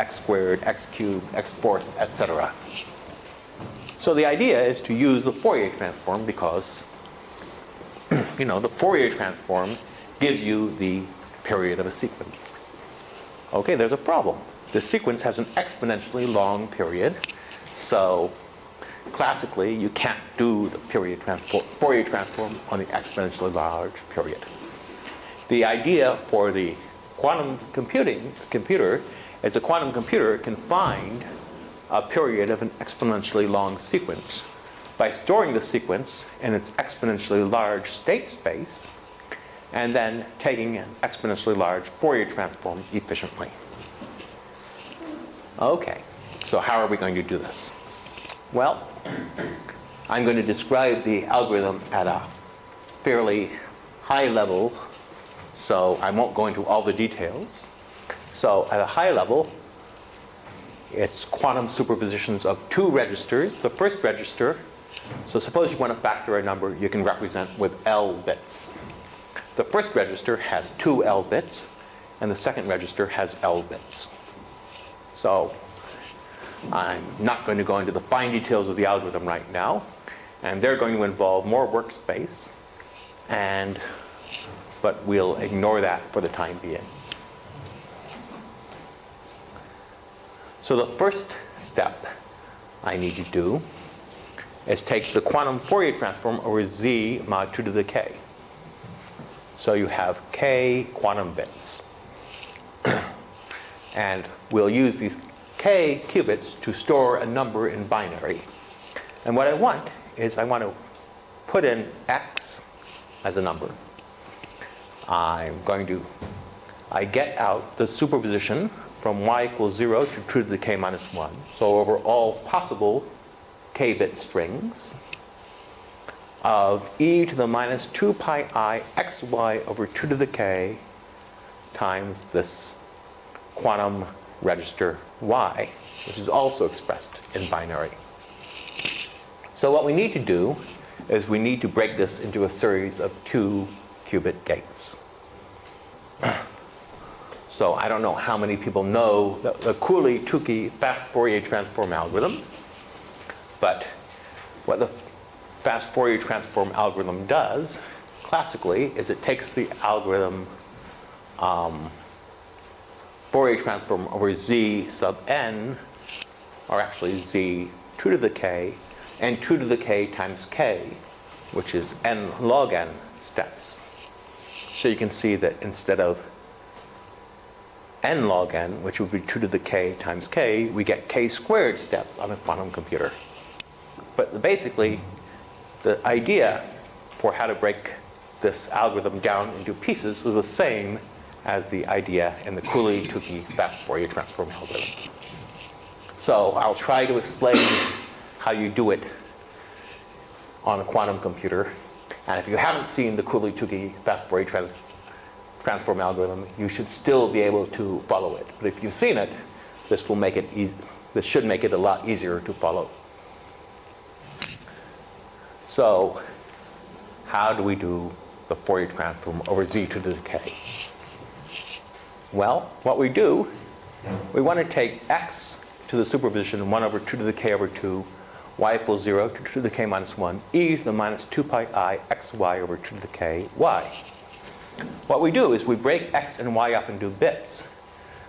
squared, x cubed, x fourth, etc. So the idea is to use the Fourier transform, because, the Fourier transform gives you the period of a sequence. Okay, there's a problem. The sequence has an exponentially long period, so classically you can't do the Fourier transform on the exponentially large period. The idea for the quantum computer is a quantum computer can find a period of an exponentially long sequence by storing the sequence in its exponentially large state space, and then taking an exponentially large Fourier transform efficiently. Okay, so how are we going to do this? Well, I'm going to describe the algorithm at a fairly high level, so I won't go into all the details. So at a high level, it's quantum superpositions of two registers. The first register, so suppose you want to factor a number you can represent with L bits. The first register has 2 L bits, and the second register has L bits. So I'm not going to go into the fine details of the algorithm right now. And they're going to involve more workspace, but we'll ignore that for the time being. So the first step I need to do is take the quantum Fourier transform over z mod 2 to the k. So you have k quantum bits. And we'll use these k qubits to store a number in binary. And what I want is I want to put in x as a number. I get out the superposition from y equals 0 to 2 to the k minus 1. So over all possible k-bit strings of e to the minus 2 pi I xy over 2 to the k times this quantum register y, which is also expressed in binary. So what we need to do is we need to break this into a series of 2-qubit gates. So I don't know how many people know the Cooley-Tukey fast Fourier transform algorithm, but what the fast Fourier transform algorithm does, classically, is it takes the algorithm Fourier transform over z sub n, or actually z 2 to the k, and 2 to the k times k, which is n log n steps. So you can see that instead of n log n, which would be 2 to the k times k, we get k squared steps on a quantum computer. But basically, the idea for how to break this algorithm down into pieces is the same as the idea in the Cooley-Tukey fast Fourier transform algorithm. So I'll try to explain how you do it on a quantum computer. And if you haven't seen the Cooley-Tukey fast Fourier transform algorithm, you should still be able to follow it. But if you've seen it, this should make it a lot easier to follow. So how do we do the Fourier transform over z to the k? Well, what we do, we want to take x to the superposition 1 over 2 to the k over 2, y equals 0 to 2 to the k minus 1, e to the minus 2 pi I xy over 2 to the k y. What we do is we break x and y up into bits.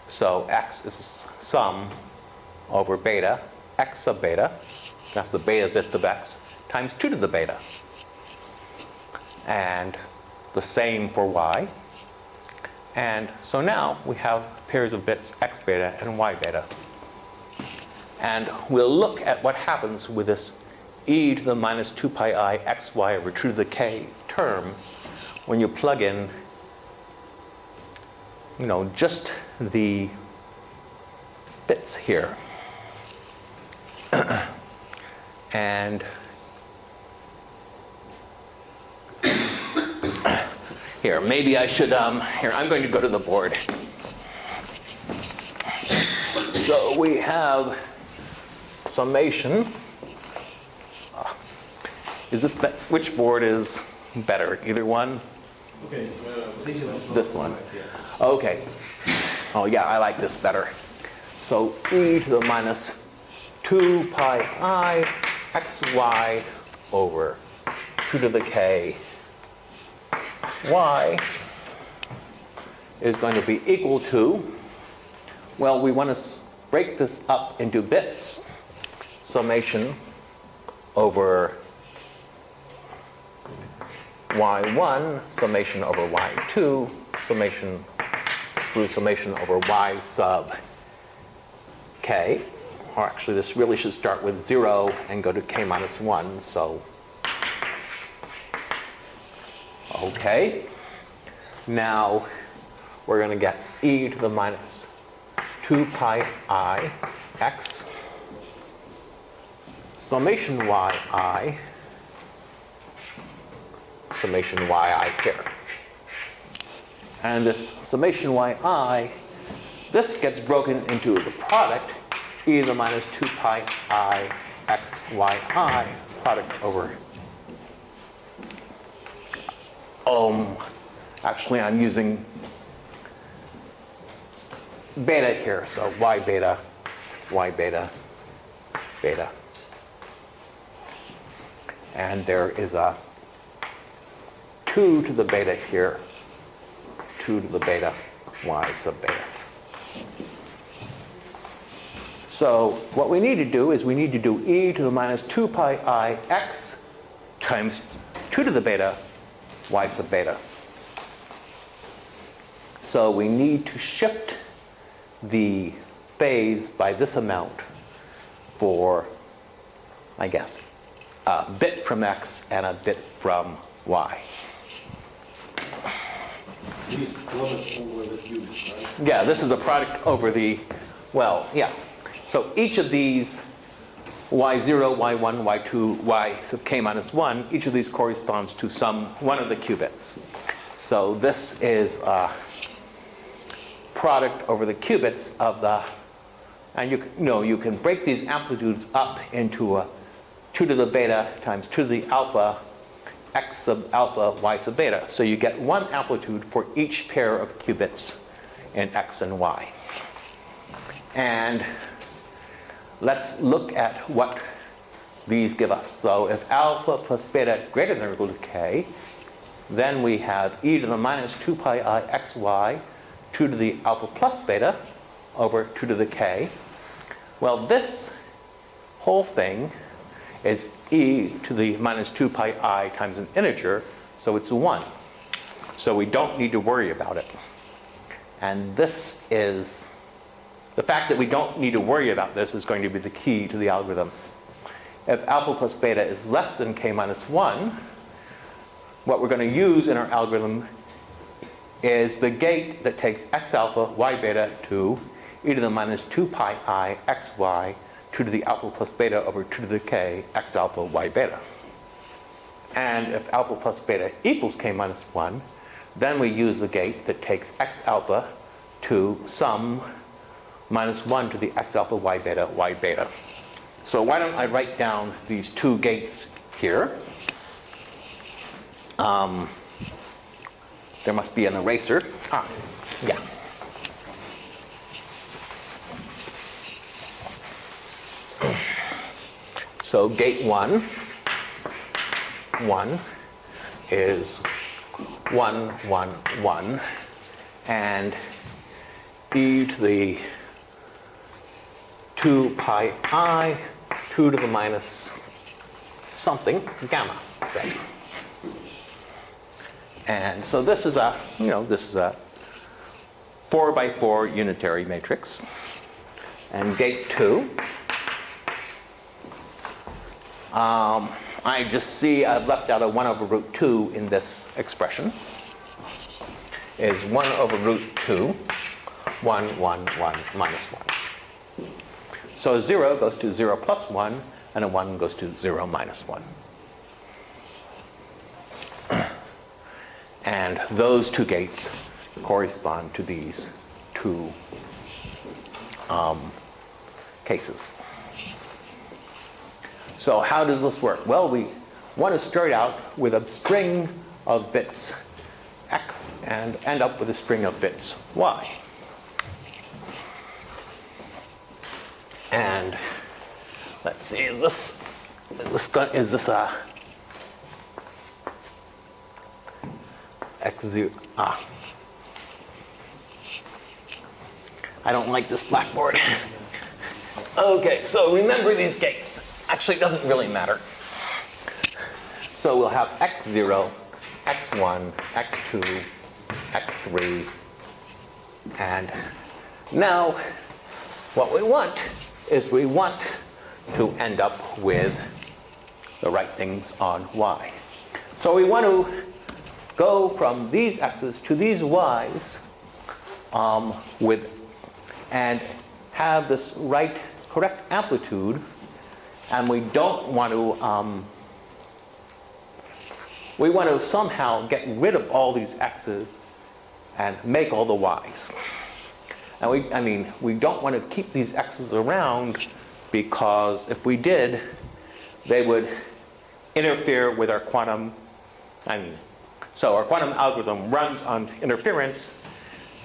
So x is sum over beta, x sub beta, that's the beta bit of x, times 2 to the beta. And the same for y. And so now we have pairs of bits x beta and y beta. And we'll look at what happens with this e to the minus 2 pi I xy over 2 to the k term when you plug in, just the bits here. And here, maybe I should, here, I'm going to go to the board. So we have summation. Which board is better? Either one?
Okay.
This one. Okay. Oh yeah, I like this better. So e to the minus 2 pi I xy over 2 to the k y is going to be equal to, well, we want to break this up into bits. Summation over y1, summation over y2, summation through summation over y sub k. Or actually, this really should start with 0 and go to k minus 1. So, okay. Now, we're going to get e to the minus 2 pi I x summation yi summation yi here. And this summation yi, this gets broken into the product e to the minus 2 pi I x yi product over. Actually, I'm using beta here, so y beta, beta. And there is a 2 to the beta here, 2 to the beta y sub beta. So what we need to do is we need to do e to the minus 2 pi I x times 2 to the beta y sub beta. So we need to shift the phase by this amount for, I guess, a bit from x and a bit from y.
This product over the cubes, right?
Yeah, this is a product over the, well, yeah. So each of these y0, y1, y2, y sub k minus 1, each of these corresponds to one of the qubits. So this is a product over the qubits of the, and you can break these amplitudes up into a 2 to the beta times 2 to the alpha x sub alpha y sub beta. So you get one amplitude for each pair of qubits in x and y. And let's look at what these give us. So if alpha plus beta greater than or equal to k, then we have e to the minus 2 pi I xy 2 to the alpha plus beta over 2 to the k. Well, this whole thing is e to the minus 2 pi I times an integer, so it's 1. So we don't need to worry about it. And this is, the fact that we don't need to worry about this is going to be the key to the algorithm. If alpha plus beta is less than k minus 1, what we're going to use in our algorithm is the gate that takes x alpha y beta to e to the minus 2 pi I xy 2 to the alpha plus beta over 2 to the k x alpha y beta. And if alpha plus beta equals k minus 1, then we use the gate that takes x alpha to some minus 1 to the x alpha y beta y beta. So why don't I write down these two gates here. There must be an eraser. Yeah. So gate 1 is 1, 1, 1, and e to the 2 pi I, 2 to the minus something, gamma, say. And so this is a, this is a 4 by 4 unitary matrix. And gate 2, I just see I've left out a 1 over root 2 in this expression. Is 1 over root 2, 1, 1, 1, minus 1. So 0 goes to 0 plus 1, and a 1 goes to 0 minus 1. And those two gates correspond to these two cases. So how does this work? Well, we want to start out with a string of bits x and end up with a string of bits y. And let's see, is this a x0? I don't like this blackboard. Okay, so remember these gates. Actually, it doesn't really matter. So we'll have x0, x1, x2, x3, and now what we want is we want to end up with the right things on y. So we want to go from these x's to these y's and have this correct amplitude, and we don't want to we want to somehow get rid of all these x's and make all the y's. And we don't want to keep these x's around, because if we did, they would interfere with our quantum. So our quantum algorithm runs on interference.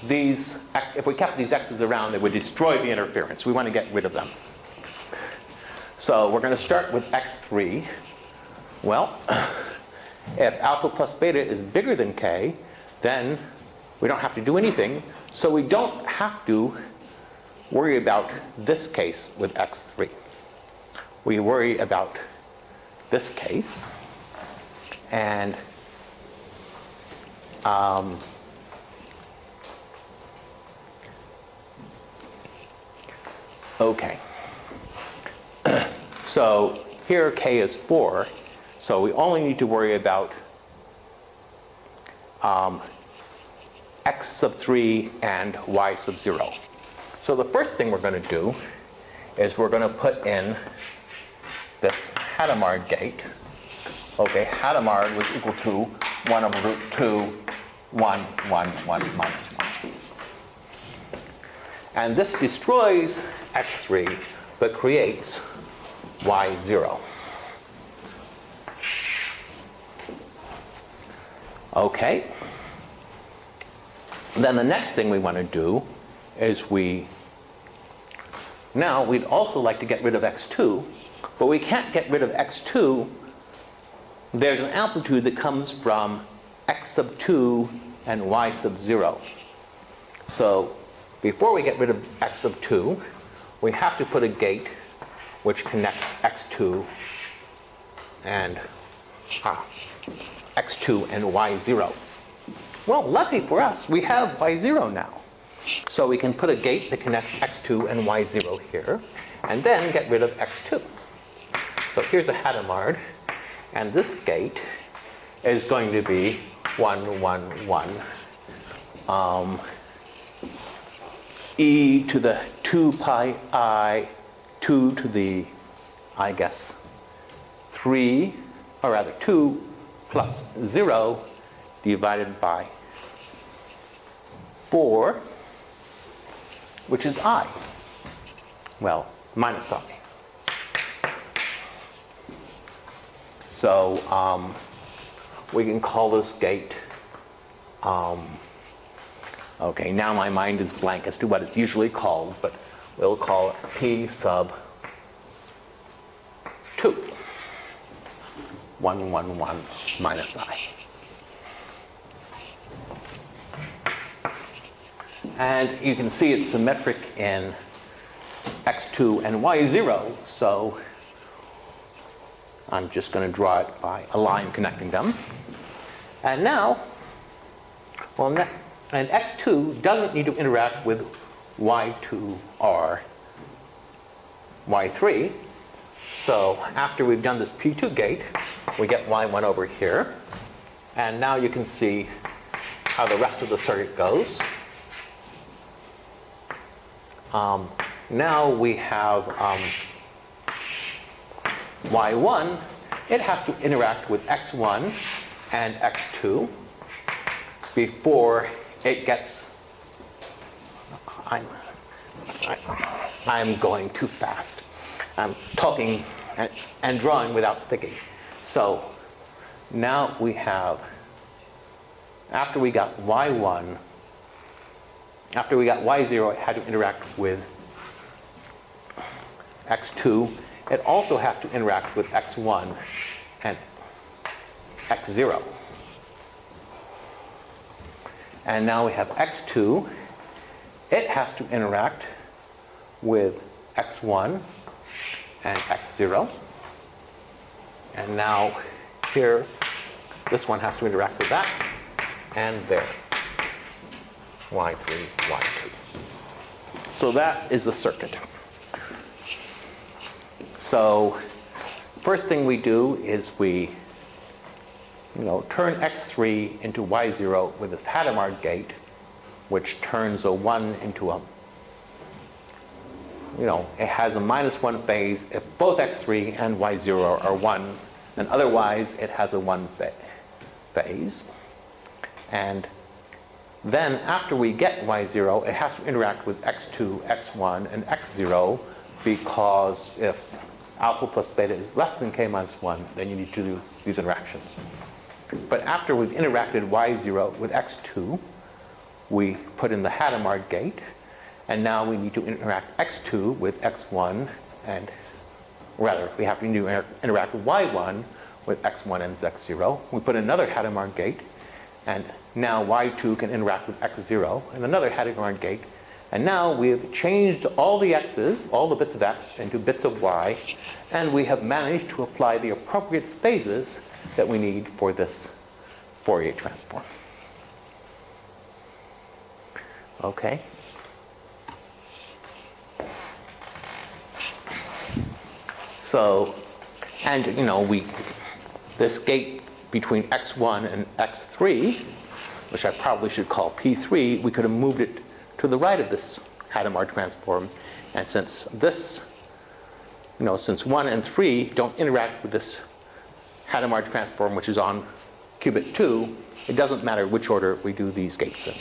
If we kept these x's around, they would destroy the interference. We want to get rid of them. So we're going to start with x3. Well, if alpha plus beta is bigger than k, then we don't have to do anything. So we don't have to worry about this case with x3. We worry about this case. And okay. So here k is 4. So we only need to worry about x sub 3 and y sub 0. So the first thing we're going to do is we're going to put in this Hadamard gate. Okay, Hadamard was equal to 1 over root 2, 1, 1, 1 minus 1. And this destroys x3, but creates y0. Okay. Then the next thing we want to do is we'd also like to get rid of x2, but we can't get rid of x2. There's an amplitude that comes from x sub 2 and y sub 0. So before we get rid of x sub 2, we have to put a gate which connects x2 and x2 and y0. Well, lucky for us, we have y0 now. So we can put a gate that connects x2 and y0 here, and then get rid of x2. So here's a Hadamard, and this gate is going to be 1, 1, 1. E to the 2 pi I, 2 to the, I guess, 3, or rather 2 plus 0 divided by 4, which is I. Well, minus I. So we can call this gate, okay, now my mind is blank as to what it's usually called, but we'll call it P sub 2. 1, 1, 1 minus I. And you can see it's symmetric in x2 and y0, so I'm just going to draw it by a line connecting them. And now, well, and x2 doesn't need to interact with y2 or y3. So after we've done this P2 gate, we get y1 over here. And now you can see how the rest of the circuit goes. Now we have y1. It has to interact with x1 and x2 before it gets... I'm going too fast. I'm talking and drawing without thinking. So now we have, after we got y1, after we got y0, it had to interact with x2. It also has to interact with x1 and x0. And now we have x2. It has to interact with x1 and x0. And now here, this one has to interact with that. And there. y3, y2. So that is the circuit. So first thing we do is we turn x3 into y0 with this Hadamard gate, which turns a 1 into a, it has a -1 phase if both x3 and y0 are 1, and otherwise it has a 1 phase. And then after we get y0, it has to interact with x2, x1, and x0, because if alpha plus beta is less than k minus 1, then you need to do these interactions. But after we've interacted y0 with x2, we put in the Hadamard gate, and now we need to interact x2 with x1, and rather, we have to interact with y1 with x1 and x0. We put another Hadamard gate, and now y2 can interact with x0, and another Hadamard gate. And now we've changed all the x's, all the bits of x, into bits of y, and we have managed to apply the appropriate phases that we need for this Fourier transform. Okay. So, and you know, this gate between x1 and x3, which I probably should call P3, we could have moved it to the right of this Hadamard transform. And since this, you know, since 1 and 3 don't interact with this Hadamard transform, which is on qubit 2, it doesn't matter which order we do these gates in.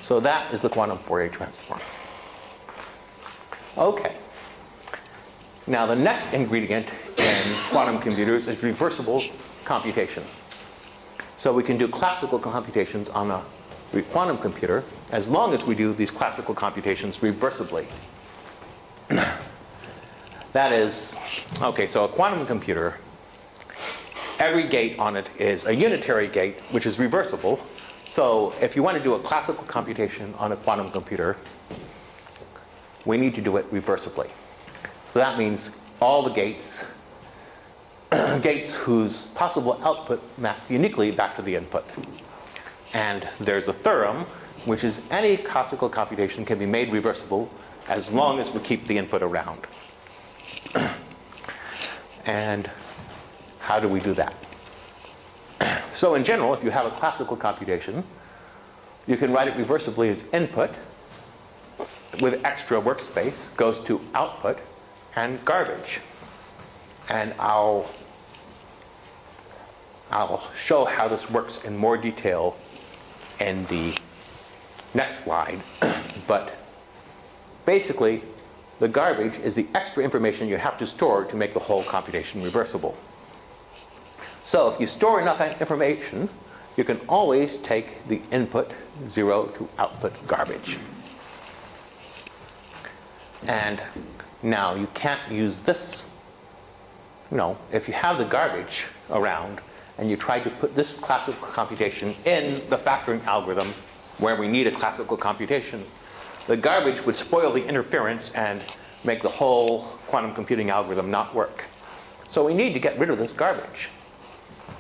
So that is the quantum Fourier transform. Okay. Now the next ingredient in quantum computers is reversible computation. So we can do classical computations on a quantum computer as long as we do these classical computations reversibly. That is, okay, so a quantum computer, every gate on it is a unitary gate, which is reversible. So if you want to do a classical computation on a quantum computer, we need to do it reversibly. So that means all the gates, gates whose possible output map uniquely back to the input. And there's a theorem, which is any classical computation can be made reversible as long as we keep the input around. And how do we do that? So in general, if you have a classical computation, you can write it reversibly as input with extra workspace goes to output and garbage. And I'll show how this works in more detail in the next slide. But basically, the garbage is the extra information you have to store to make the whole computation reversible. So if you store enough information, you can always take the input 0 to output garbage. And now you can't use this. No, if you have the garbage around and you try to put this classical computation in the factoring algorithm where we need a classical computation, the garbage would spoil the interference and make the whole quantum computing algorithm not work. So we need to get rid of this garbage.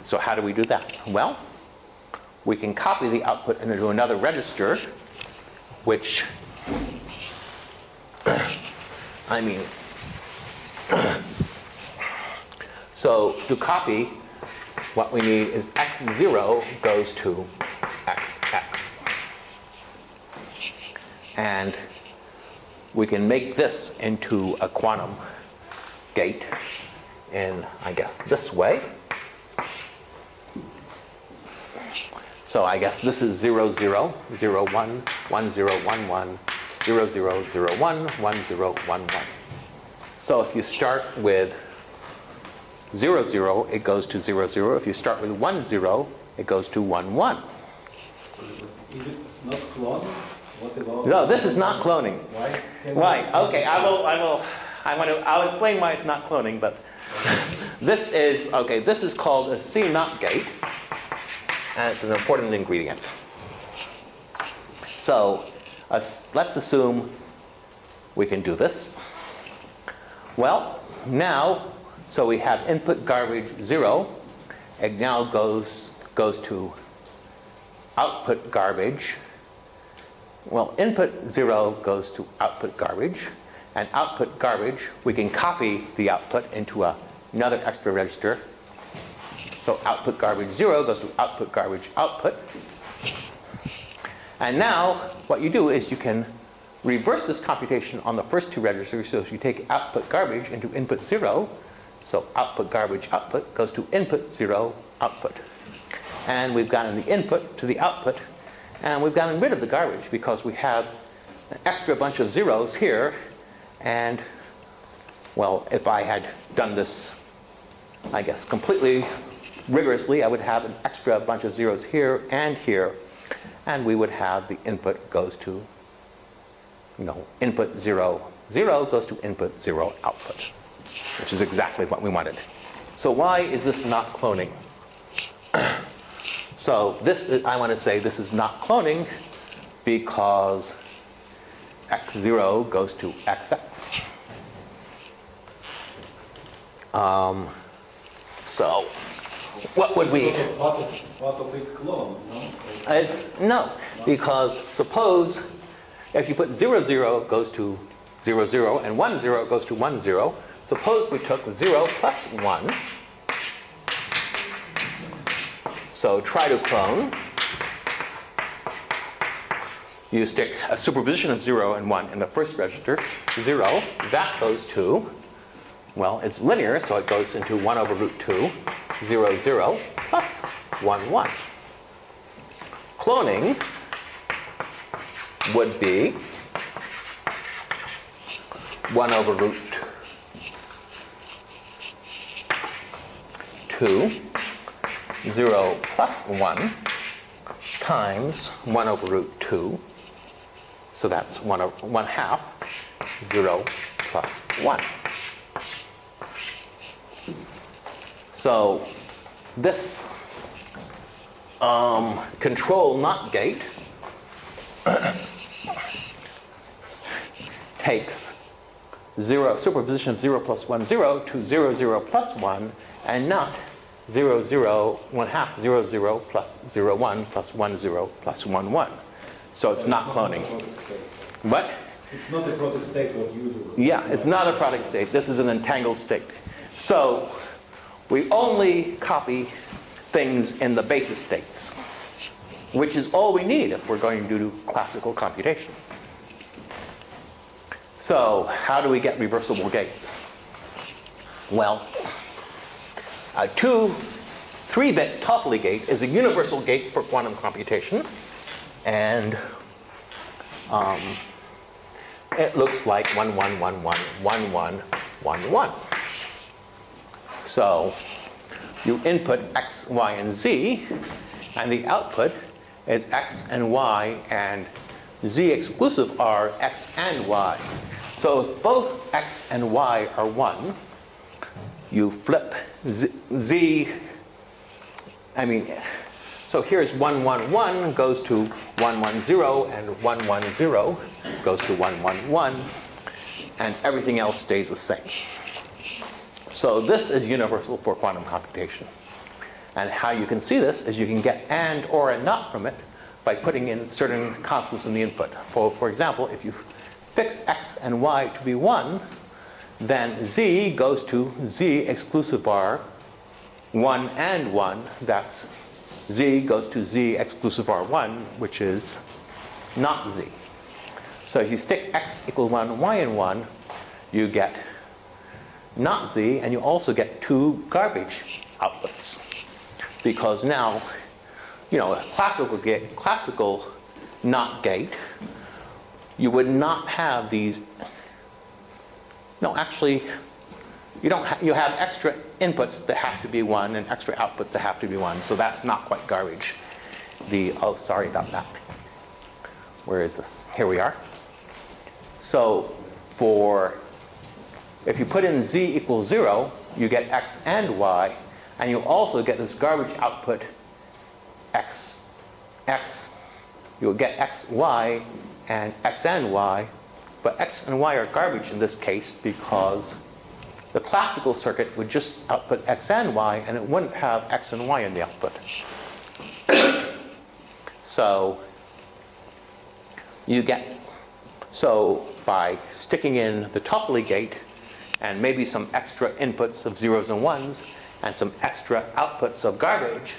So how do we do that? Well, we can copy the output into another register, which, so to copy, what we need is x0 goes to xx. And we can make this into a quantum gate in, I guess, this way. So I guess this is 0, 0, 0, 1, 1, 0, 1, 1, 0, 0, 0, 1, 1, 0, 1, 1. So if you start with 0, 0, it goes to 0, 0. If you start with 1, 0, it goes to 1, 1.
Is it not cloning? What about?
No, this is not cloning.
Why?
Right. Okay. I'll explain why it's not cloning, but this is okay. This is called a C0 gate, and it's an important ingredient. So let's assume we can do this. Well, now, so we have input garbage 0. It now goes to output garbage. Well, input 0 goes to output garbage. And output garbage, we can copy the output into another extra register. So output garbage 0 goes to output garbage output. And now, what you do is you can reverse this computation on the first two registers. So if you take output garbage into input 0, so output garbage output goes to input 0 output. And we've gotten the input to the output, and we've gotten rid of the garbage because we have an extra bunch of zeros here. And, well, if I had done this, I guess, completely rigorously, I would have an extra bunch of zeros here and here. And we would have the input goes to, input 0, 0 goes to input 0 output. which is exactly what we wanted. So why is this not cloning? So I want to say this is not cloning because x0 goes to xx. So what would we...
Part of it clone, no?
No, because suppose if you put 0, 0 goes to 0, 0, and 1, 0 goes to 1, 0. Suppose we took 0 plus 1. So try to clone. You stick a superposition of 0 and 1 in the first register. 0, that goes to, well, it's linear, so it goes into 1 over root 2, 0, 0, plus 1, 1. Cloning would be 1 over root 2, 0 plus 1 times 1 over root 2. So that's 1 half, 0 plus 1. So this control not gate takes superposition of 0 plus 1, 0 to 0, 0 plus 1, and not 0, 0, 1 half, 0, 0 plus 0, 1 plus 1, 0 plus 1, 1. So it's not cloning. What?
It's not a product state what you do.
Yeah, it's not a product state. This is an entangled state. So we only copy things in the basis states, which is all we need if we're going to do classical computation. So how do we get reversible gates? Well, a 3-bit Toffoli gate is a universal gate for quantum computation, and it looks like 1, 1, 1, 1, 1, 1, 1, 1. So you input x, y, and z, and the output is x and y, and z exclusive are x and y. So if both x and y are 1, you flip so here's 1, 1, 1 goes to 1, 1, 0, and 1, 1, 0 goes to 1, 1, 1, and everything else stays the same. So this is universal for quantum computation. And how you can see this is you can get and, or, and not from it by putting in certain constants in the input. For example, if you fix x and y to be 1, then z goes to z exclusive are 1 and 1. That's z goes to z exclusive are 1, which is not z. So if you stick x equals 1, y in 1, you get not z, and you also get 2 garbage outputs. Because now, a classical not gate, you would not have these. No, actually, you have extra inputs that have to be 1 and extra outputs that have to be 1. So that's not quite garbage. Oh, sorry about that. Where is this? Here we are. So if you put in z equals 0, you get x and y, and you also get this garbage output x. You'll get x, y, and x and y. But x and y are garbage in this case because the classical circuit would just output x and y, and it wouldn't have x and y in the output. So by sticking in the Toffoli gate and maybe some extra inputs of zeros and ones and some extra outputs of garbage,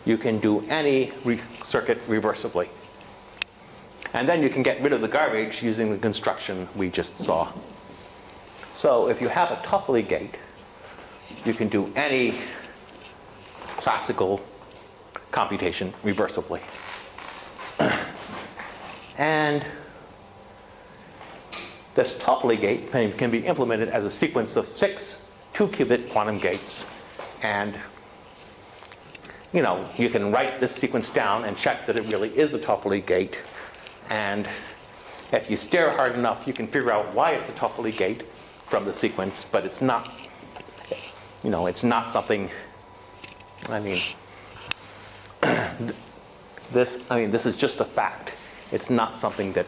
you can do any circuit reversibly. And then you can get rid of the garbage using the construction we just saw. So if you have a Toffoli gate, you can do any classical computation reversibly. And this Toffoli gate can be implemented as a sequence of 6 2-qubit quantum gates. And you can write this sequence down and check that it really is the Toffoli gate. And if you stare hard enough, you can figure out why it's a Toffoli gate from the sequence, but it's not, it's not something, this is just a fact. It's not something that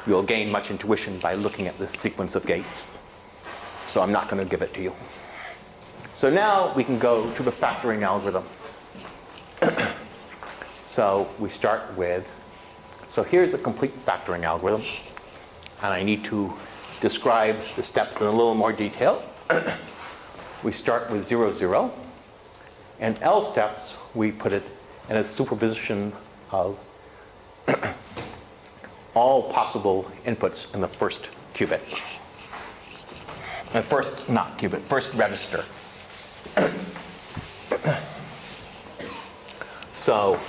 you'll gain much intuition by looking at this sequence of gates. So I'm not going to give it to you. So now we can go to the factoring algorithm. So we start with, so here's the complete factoring algorithm. And I need to describe the steps in a little more detail. We start with 0, 0. And L steps, we put it in a superposition of all possible inputs in the first qubit. First register. So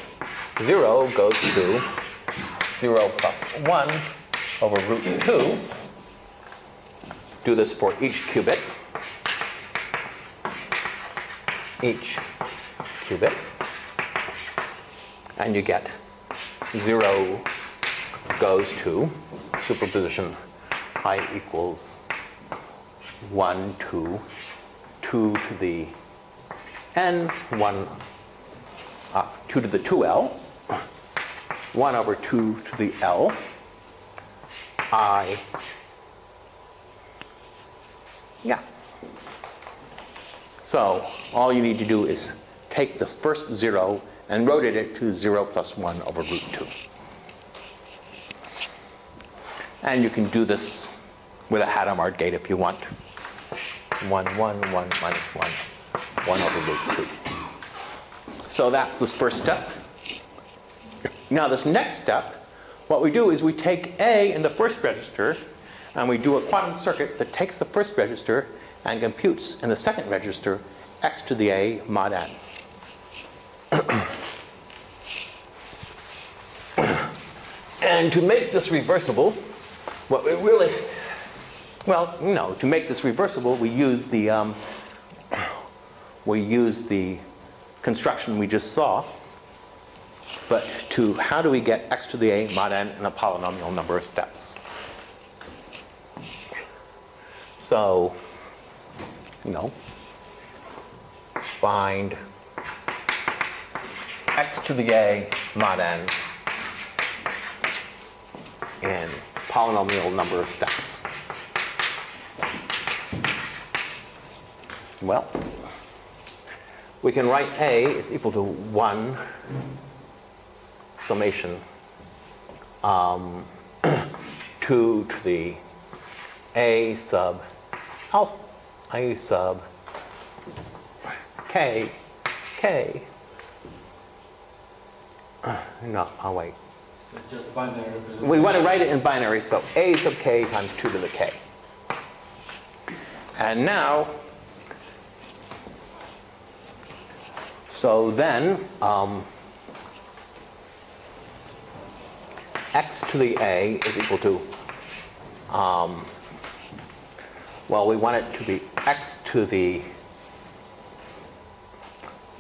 0 goes to 0 plus 1 over root 2. Do this for each qubit. And you get 0 goes to superposition I equals 1 to 2 to the n, 2 to the 2l, 1 over 2 to the l, I, So all you need to do is take this first 0 and rotate it to 0 plus 1 over root 2. And you can do this with a Hadamard gate if you want. 1, 1, 1 minus 1, 1 over root 2. So that's this first step. Now this next step, what we do is we take A in the first register and we do a quantum circuit that takes the first register and computes in the second register x to the A mod n. And to make this reversible, what we really, to make this reversible, we use the construction we just saw. But how do we get x to the A mod n in a polynomial number of steps? So, find x to the A mod n in polynomial number of steps. Well, we can write A is equal to 1 summation 2 to the A sub alpha, A sub k, k. No, I'll wait.
Just binary.
We want to write it in binary, so A sub k times 2 to the k. And now, so then, x to the A is equal to, we want it to be x to the,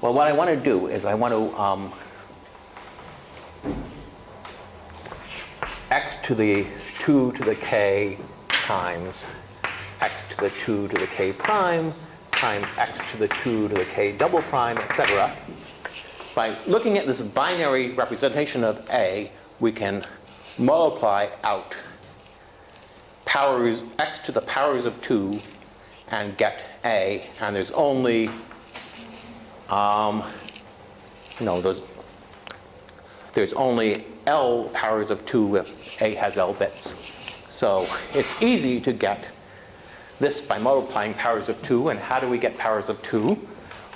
what I want to do is I want to, x to the 2 to the k times x to the 2 to the k prime times x to the 2 to the k double prime, etc. By looking at this binary representation of A, we can multiply out powers, x to the powers of 2 and get A, and there's only there's only L powers of 2 if A has L bits. So it's easy to get this by multiplying powers of 2. And how do we get powers of 2?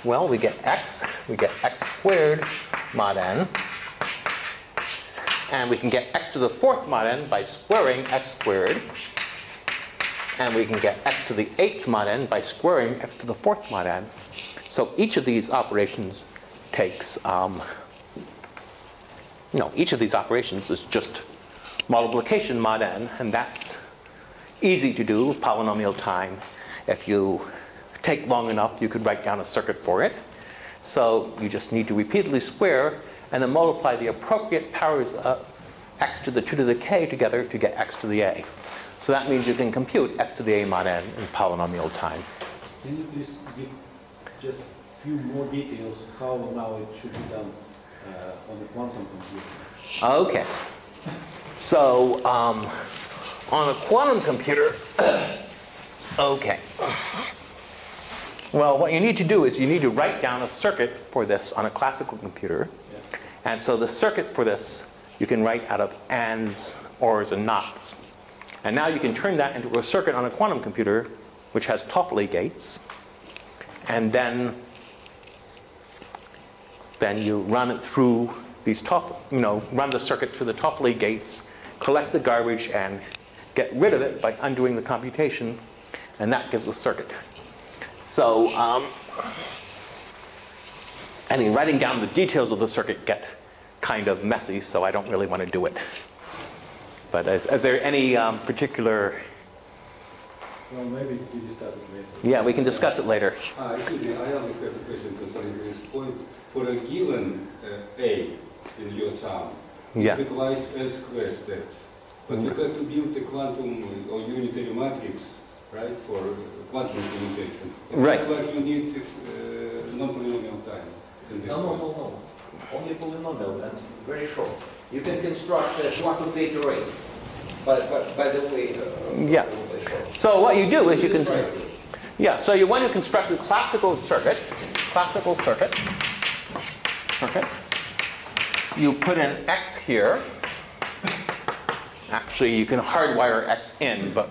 Well, we get x squared mod n. And we can get x to the 4th mod n by squaring x squared. And we can get x to the 8th mod n by squaring x to the 4th mod n. So each of these operations takes, each of these operations is just multiplication mod n, and that's easy to do with polynomial time. If you take long enough, you could write down a circuit for it. So you just need to repeatedly square and then multiply the appropriate powers of x to the 2 to the k together to get x to the A. So that means you can compute x to the a mod n in polynomial time.
Can you please give just a few more details how now it should be done on the quantum computer?
Okay. So on a quantum computer, okay. Well, what you need to do is you need to write down a circuit for this on a classical computer.
Yeah.
And so the circuit for this you can write out of ands, ors, and nots. And now you can turn that into a circuit on a quantum computer which has Toffoli gates. And then you run it through these run the circuit through the Toffoli gates, collect the garbage, and get rid of it by undoing the computation, and that gives a circuit. So, writing down the details of the circuit get kind of messy, so I don't really want to do it. But are there any particular?
Well, maybe we discuss it later.
Yeah, we can discuss it later.
Excuse me, I have a question concerning this point. For a given A in your sum,
Yeah.
it requires L square steps. But you have to build a quantum or unitary matrix, right, for quantum computation.
Right.
That's why you need non-polynomial time.
No. Only polynomial and very short. You can construct a quantum data array. By the way,
Yeah. So what you do is you can, so you want to construct a classical circuit. You put an x here. Actually, you can hardwire x in, but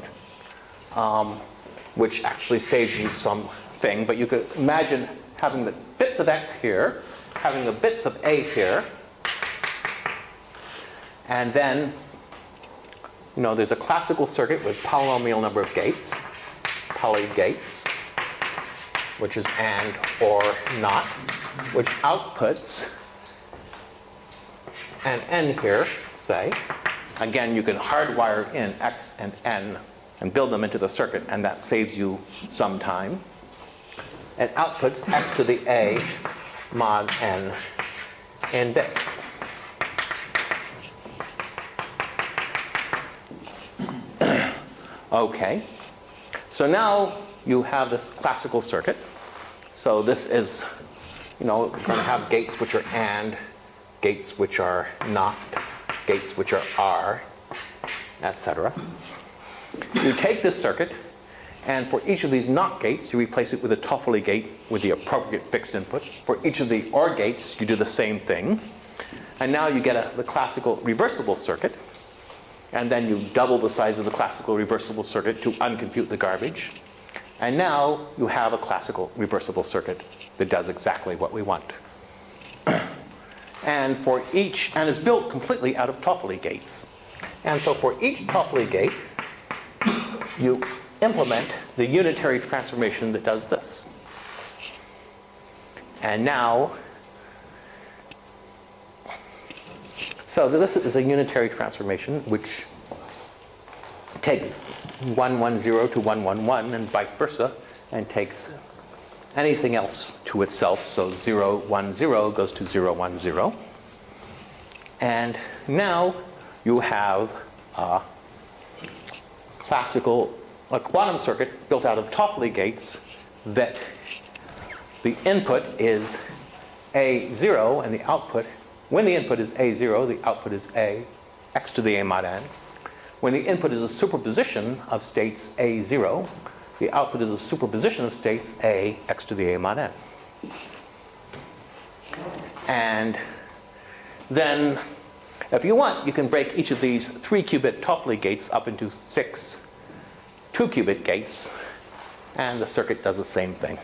which actually saves you something. But you could imagine having the bits of x here, having the bits of a here, and then there's a classical circuit with polynomial number of gates, poly gates, which is and or not, which outputs an n here, say. Again, you can hardwire in x and n and build them into the circuit, and that saves you some time. It outputs x to the a mod n in bits. Okay, so now you have this classical circuit. So this is, going to have gates which are and, gates which are not, gates which are, etc. You take this circuit, and for each of these not gates, you replace it with a Toffoli gate with the appropriate fixed inputs. For each of the or gates, you do the same thing. And now you get the classical reversible circuit. And then you double the size of the classical reversible circuit to uncompute the garbage. And now you have a classical reversible circuit that does exactly what we want. And it's built completely out of Toffoli gates. And so for each Toffoli gate, you implement the unitary transformation that does this. And now, so this is a unitary transformation which takes 110 to 111 and vice versa, and takes anything else to itself. So 010 goes to 010. And now you have a quantum circuit built out of Toffoli gates that the input is A0 and the output, when the input is A0, the output is A, x to the a mod n. When the input is a superposition of states A0, the output is a superposition of states A, x to the a mod n. And then, if you want, you can break each of these 3-qubit Toffoli gates up into 6 2-qubit gates, and the circuit does the same thing.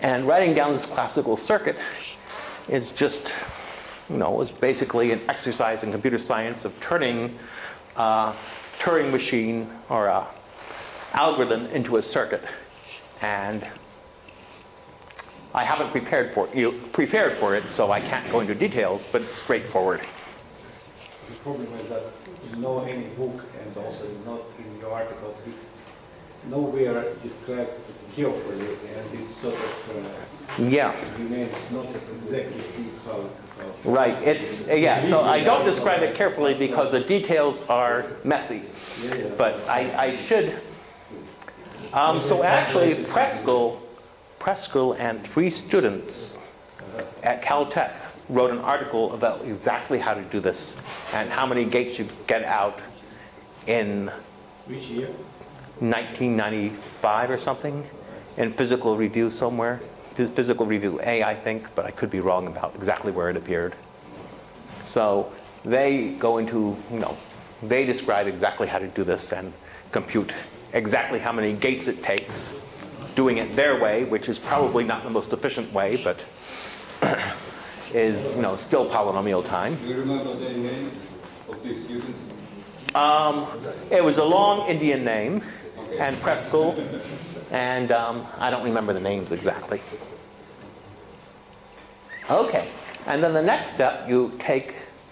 And writing down this classical circuit is just, is basically an exercise in computer science of turning a Turing machine or a algorithm into a circuit. And I haven't prepared for it, so I can't go into details, but it's straightforward.
The problem is that you know any book, and also not in your articles,
nowhere described carefully, and it sort of
Yeah.
remains not exactly clear how.
Right, it's, yeah, so I don't describe it carefully because the details are messy. But I should, so actually Preskel and 3 students at Caltech wrote an article about exactly how to do this and how many gates you get out in
Which year?
1995 or something, in Physical Review somewhere. Physical Review A, I think, but I could be wrong about exactly where it appeared. So they go into, they describe exactly how to do this and compute exactly how many gates it takes, doing it their way, which is probably not the most efficient way, but is, still polynomial time.
Do you remember the names of these students?
It was a long Indian name,
Okay.
and Preskel, and I don't remember the names exactly. Okay, and then the next step, you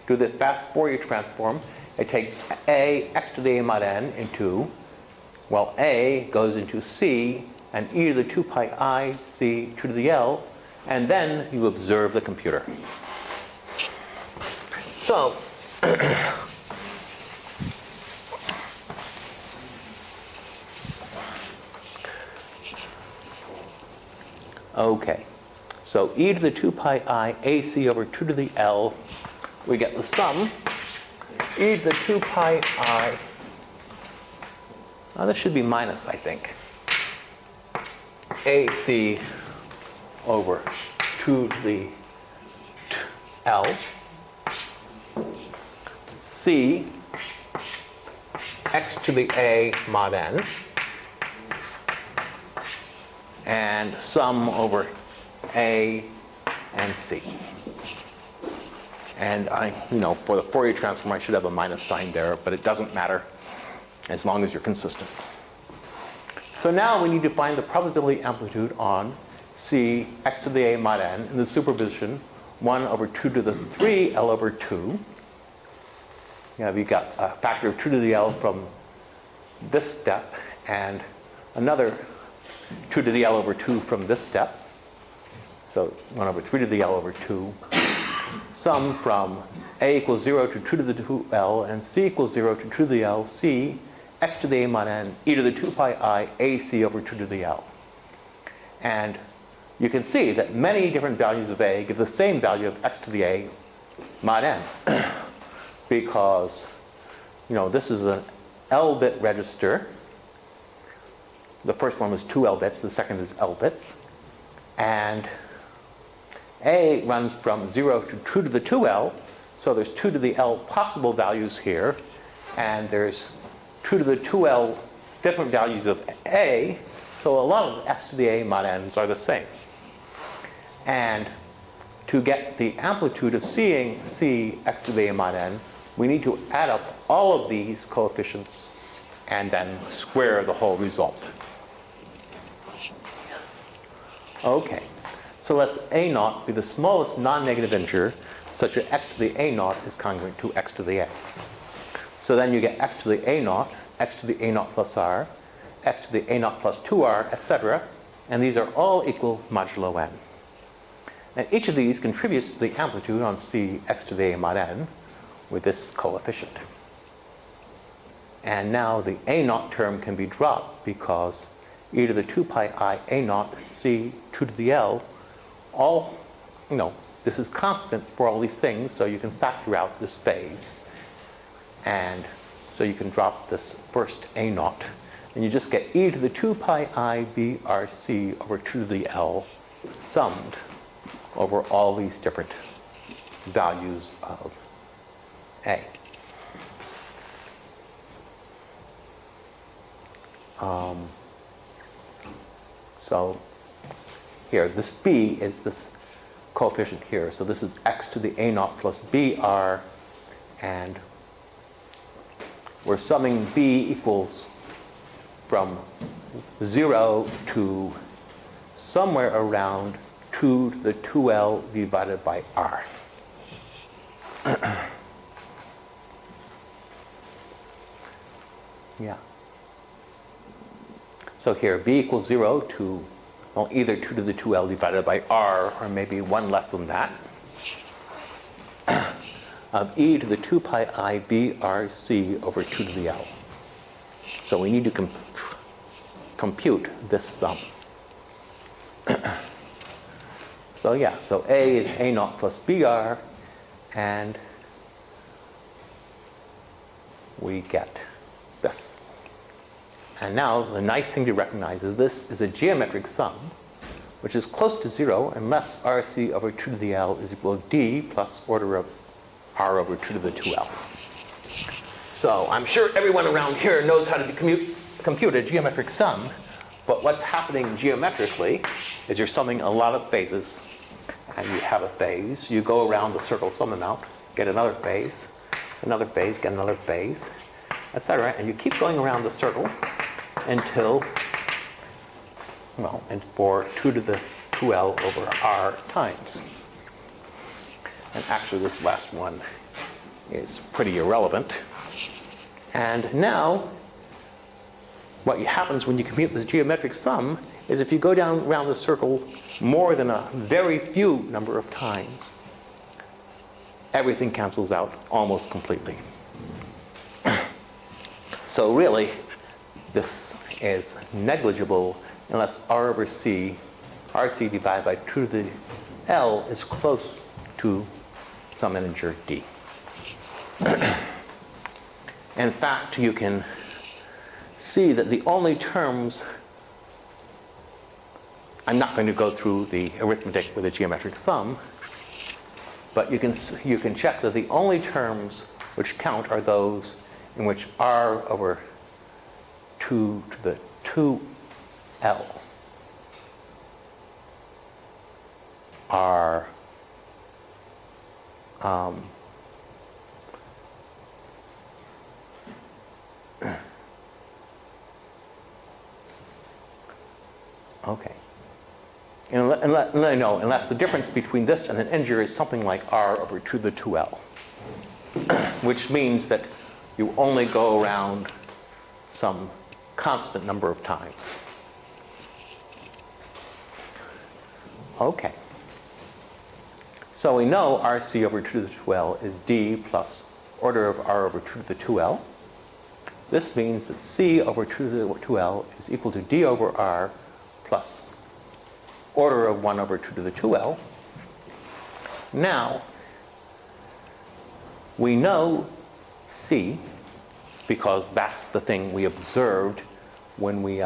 do the fast Fourier transform. It takes a x to the a mod n into, well, a goes into c, and e to the 2 pi I c 2 to the l, and then you observe the computer. So, okay, so e to the 2 pi I ac over 2 to the l, we get the sum, e to the 2 pi I, this should be minus, I think, ac over 2 to the l, c x to the a mod n, and sum over a and c. And for the Fourier transform, I should have a minus sign there, but it doesn't matter as long as you're consistent. So now we need to find the probability amplitude on c x to the a mod n in the superposition 1 over 2 to the 3 l over 2. We got a factor of 2 to the l from this step and another 2 to the l over 2 from this step. So 1 over 3 to the l over 2. Sum from a equals 0 to 2 to the 2l and c equals 0 to 2 to the l, c x to the a mod n e to the 2 pi I ac over 2 to the l. And you can see that many different values of a give the same value of x to the a mod n because this is an L bit register. The first one was 2 L bits, the second is L bits. And a runs from 0 to 2 to the 2L, so there's 2 to the L possible values here, and there's 2 to the 2L different values of a, so a lot of x to the a mod n's are the same. And to get the amplitude of seeing c x to the a mod n, we need to add up all of these coefficients and then square the whole result. Okay, so let's a naught be the smallest non-negative integer such that x to the a naught is congruent to x to the a. So then you get x to the a naught, x to the a naught plus r, x to the a naught plus 2r, etc. And these are all equal modulo n. And each of these contributes to the amplitude on c x to the a mod n with this coefficient. And now the a naught term can be dropped because e to the 2 pi I a naught c 2 to the l, all, this is constant for all these things, so you can factor out this phase. And so you can drop this first a naught, and you just get e to the 2 pi I b r c over 2 to the l summed over all these different values of a. So here, this b is this coefficient here. So this is x to the a naught plus br, and we're summing b equals from 0 to somewhere around 2 to the 2l divided by r. Yeah. So here, b equals 0 to, well, either 2 to the 2l divided by r, or maybe 1 less than that, of e to the 2 pi I b r c over 2 to the l. So we need to compute this sum. So yeah, so a is a naught plus br, and we get this. And now the nice thing to recognize is this is a geometric sum, which is close to 0 unless rc over 2 to the l is equal to d plus order of r over 2 to the 2l. So I'm sure everyone around here knows how to compute a geometric sum, but what's happening geometrically is you're summing a lot of phases, and you have a phase, you go around the circle some amount, get another phase, get another phase, etc. And you keep going around the circle until, well, and for 2 to the 2l over r times. And actually this last one is pretty irrelevant. And now, what happens when you compute the geometric sum is if you go down around the circle more than a very few number of times, everything cancels out almost completely. So really, this is negligible unless r over c, rc divided by 2 to the l is close to some integer d. In fact, you can see that the only terms, I'm not going to go through the arithmetic with a geometric sum, but you can check that the only terms which count are those in which r over 2 to the 2l are okay. Unless the difference between this and an integer is something like r over 2 to the 2l, which means that you only go around some constant number of times. Okay. So we know rc over 2 to the 2l is d plus order of r over 2 to the 2l. This means that c over 2 to the 2l is equal to d over r plus order of 1 over 2 to the 2l. Now, we know c because that's the thing we observed when we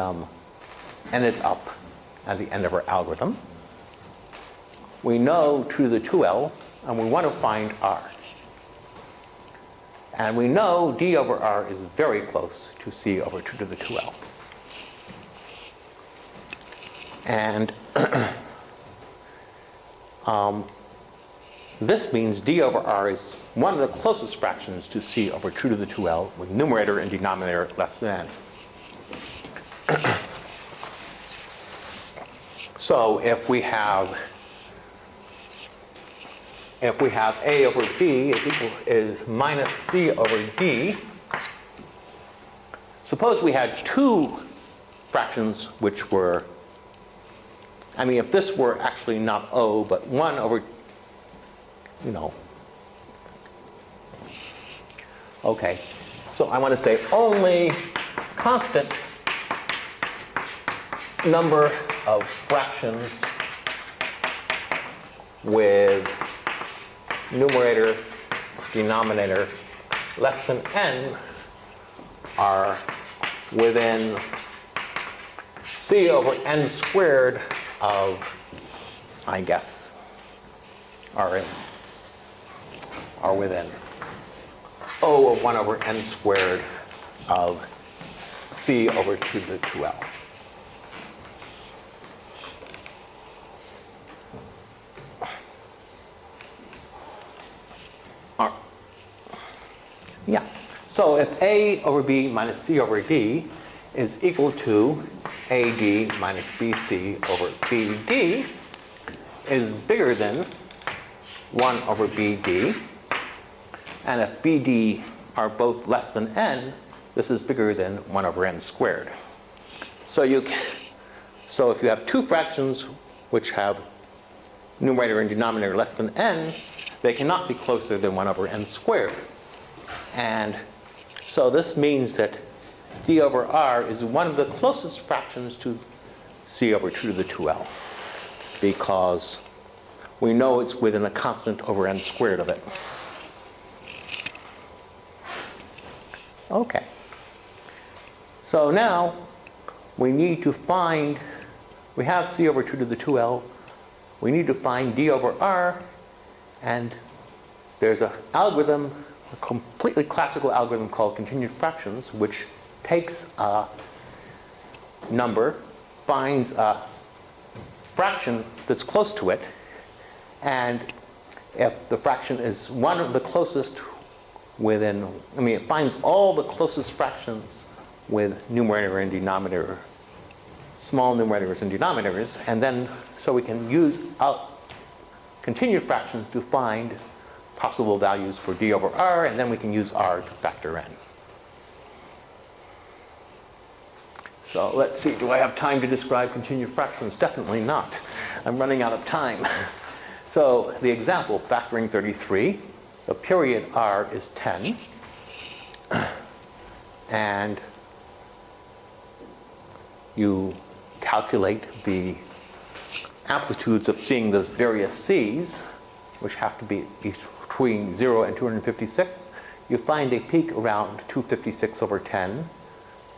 ended up at the end of our algorithm. We know 2 to the 2l, and we want to find r. And we know d over r is very close to c over 2 to the 2l. And this means d over r is one of the closest fractions to c over 2 to the 2l, with numerator and denominator less than n. So if we have a over b is minus c over d, suppose we had two fractions which were, I mean, if this were actually not O, but 1 over, okay. So I want to say only constant number of fractions with numerator, denominator less than n are within c over n squared of, I guess, are within O of 1 over n squared of c over 2 to the 2l. Yeah. So if a over b minus c over d is equal to AD minus BC over BD is bigger than 1 over BD. And if BD are both less than n, this is bigger than 1 over n squared. So if you have two fractions which have numerator and denominator less than n, they cannot be closer than 1 over n squared. And so this means that d over r is one of the closest fractions to c over 2 to the 2l, because we know it's within a constant over n squared of it. Okay. So now we need to find, we have c over 2 to the 2l, we need to find d over r, and there's an algorithm, a completely classical algorithm called continued fractions, which takes a number, finds a fraction that's close to it, and if the fraction is one of the closest within, it finds all the closest fractions with numerator and denominator, small numerators and denominators, and then so we can use continued fractions to find possible values for d over r, and then we can use r to factor n. So let's see, do I have time to describe continued fractions? Definitely not. I'm running out of time. So the example, factoring 33, the period r is 10, and you calculate the amplitudes of seeing those various c's, which have to be between 0 and 256. You find a peak around 256 over 10,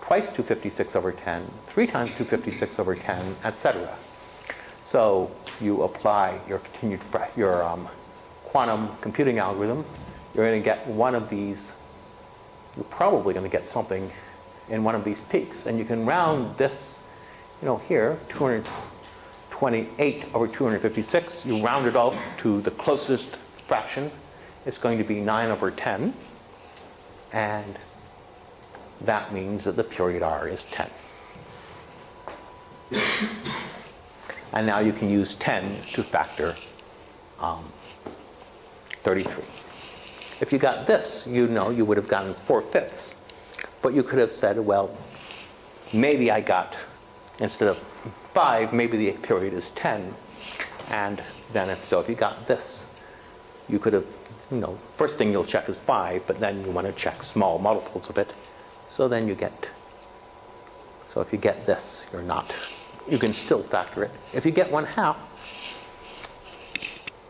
twice 256 over 10, 3 times 256 over 10, etc. So you apply your quantum computing algorithm. You're going to get one of these. You're probably going to get something in one of these peaks, and you can round this. Here 228 over 256. You round it off to the closest fraction. It's going to be 9 over 10, and that means that the period r is 10. And now you can use 10 to factor 33. If you got this, you would have gotten 4/5. But you could have said, well, maybe I got, instead of 5, maybe the period is 10. And then if you got this, you could have, first thing you'll check is 5, but then you want to check small multiples of it. So then you get, so if you get this, you can still factor it. If you get 1/2,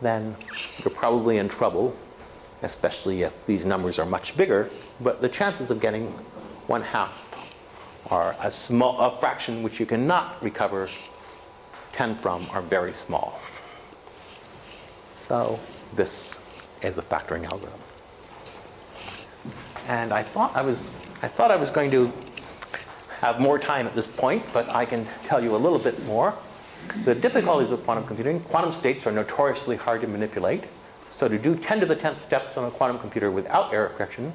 then you're probably in trouble, especially if these numbers are much bigger. But the chances of getting 1/2 are a fraction which you cannot recover 10 from are very small. So this is a factoring algorithm. And I thought I was going to have more time at this point, but I can tell you a little bit more. The difficulties of quantum computing: quantum states are notoriously hard to manipulate. So to do 10 to the 10th steps on a quantum computer without error correction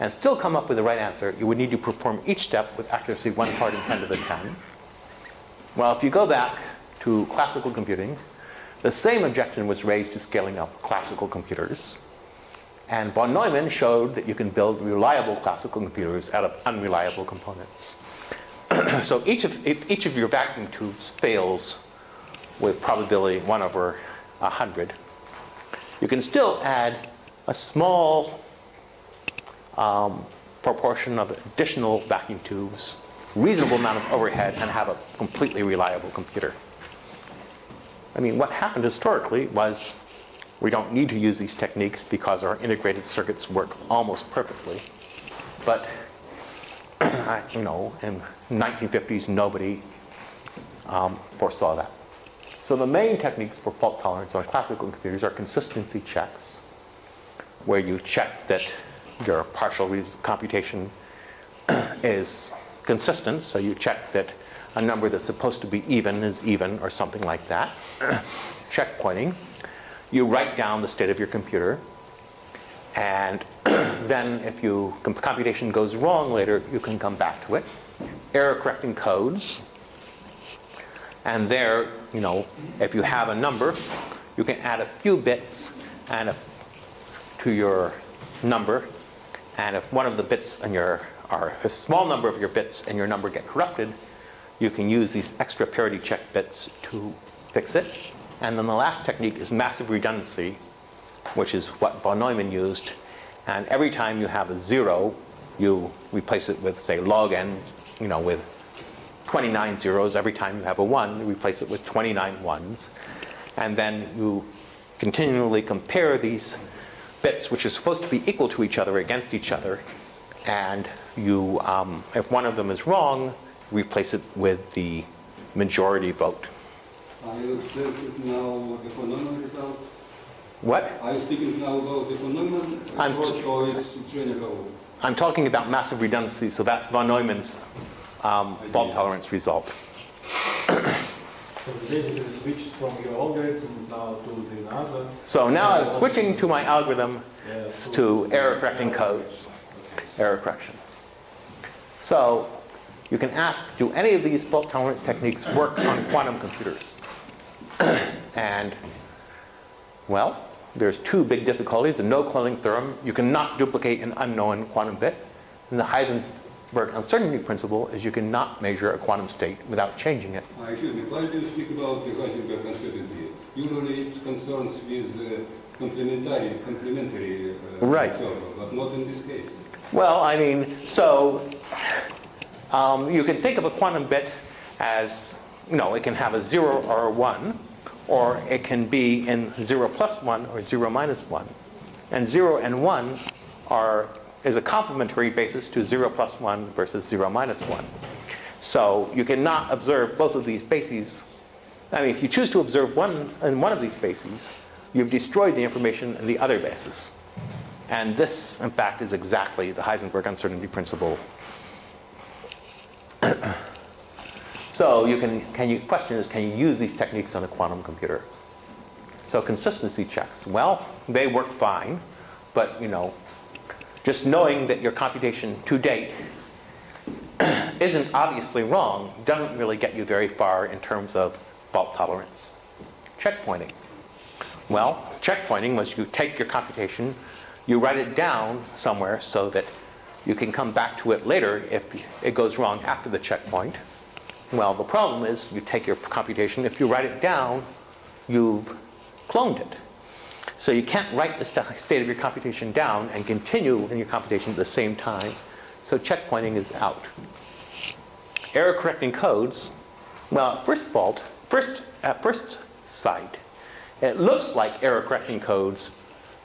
and still come up with the right answer, you would need to perform each step with accuracy 1 part in 10 to the 10. Well, if you go back to classical computing, the same objection was raised to scaling up classical computers. And von Neumann showed that you can build reliable classical computers out of unreliable components. So if each of your vacuum tubes fails with probability 1 over 100, you can still add a small proportion of additional vacuum tubes, reasonable amount of overhead, and have a completely reliable computer. What happened historically was we don't need to use these techniques because our integrated circuits work almost perfectly. But in the 1950s, nobody foresaw that. So the main techniques for fault tolerance on classical computers are consistency checks, where you check that your partial computation is consistent. So you check that a number that's supposed to be even is even, or something like that. Checkpointing. You write down the state of your computer, and then if computation goes wrong later, you can come back to it. Error correcting codes. And there, if you have a number, you can add a few bits to your number. And if one of the bits or a small number of your bits in your number get corrupted, you can use these extra parity check bits to fix it. And then the last technique is massive redundancy, which is what von Neumann used. And every time you have a 0, you replace it with, say, log n, with 29 zeros. Every time you have a 1, you replace it with 29 ones. And then you continually compare these bits, which are supposed to be equal to each other, against each other. And you, if one of them is wrong, replace it with the majority vote.
Are you speaking now the von Neumann result?
What?
Are you speaking now about the von Neumann approach, or it's general?
I'm talking about massive redundancy, so that's von Neumann's fault tolerance result.
So basically switched from your algorithm now to the other.
So now I'm switching to my algorithm to error correcting codes. Error correction. So you can ask, do any of these fault tolerance techniques work on quantum computers? And, well, there's two big difficulties. The no cloning theorem, you cannot duplicate an unknown quantum bit. And the Heisenberg uncertainty principle is you cannot measure a quantum state without changing it.
Excuse me, why do you speak about the Heisenberg uncertainty? Usually it's concerns with complementary
Right.
observer, but not in this case.
Well, I mean, so you can think of a quantum bit as, it can have a 0 or a 1, or it can be in 0 plus 1 or 0 minus 1. And 0 and 1 is a complementary basis to 0 plus 1 versus 0 minus 1. So you cannot observe both of these bases. I mean, if you choose to observe one of these bases, you've destroyed the information in the other basis. And this, in fact, is exactly the Heisenberg uncertainty principle. So question is, can you use these techniques on a quantum computer? So consistency checks. Well, they work fine, but just knowing that your computation to date isn't obviously wrong doesn't really get you very far in terms of fault tolerance. Checkpointing. Well, checkpointing was you take your computation, you write it down somewhere so that you can come back to it later if it goes wrong after the checkpoint. Well, the problem is you take your computation, if you write it down, you've cloned it. So you can't write the state of your computation down and continue in your computation at the same time. So checkpointing is out. Error correcting codes. Well, at first sight, it looks like error correcting codes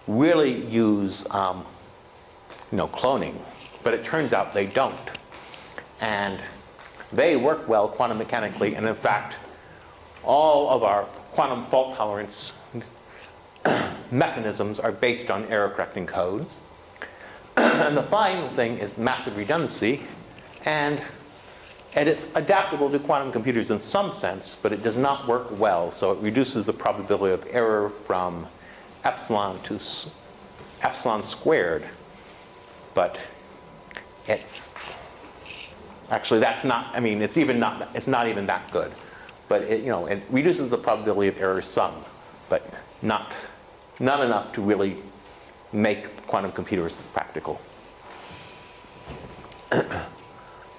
really use cloning, but it turns out they don't. And they work well quantum mechanically, and in fact, all of our quantum fault tolerance mechanisms are based on error correcting codes. And the final thing is massive redundancy, and it's adaptable to quantum computers in some sense, but it does not work well, so it reduces the probability of error from epsilon to epsilon squared. But it's actually, it's not even that good. But it reduces the probability of error some, but not enough to really make quantum computers practical.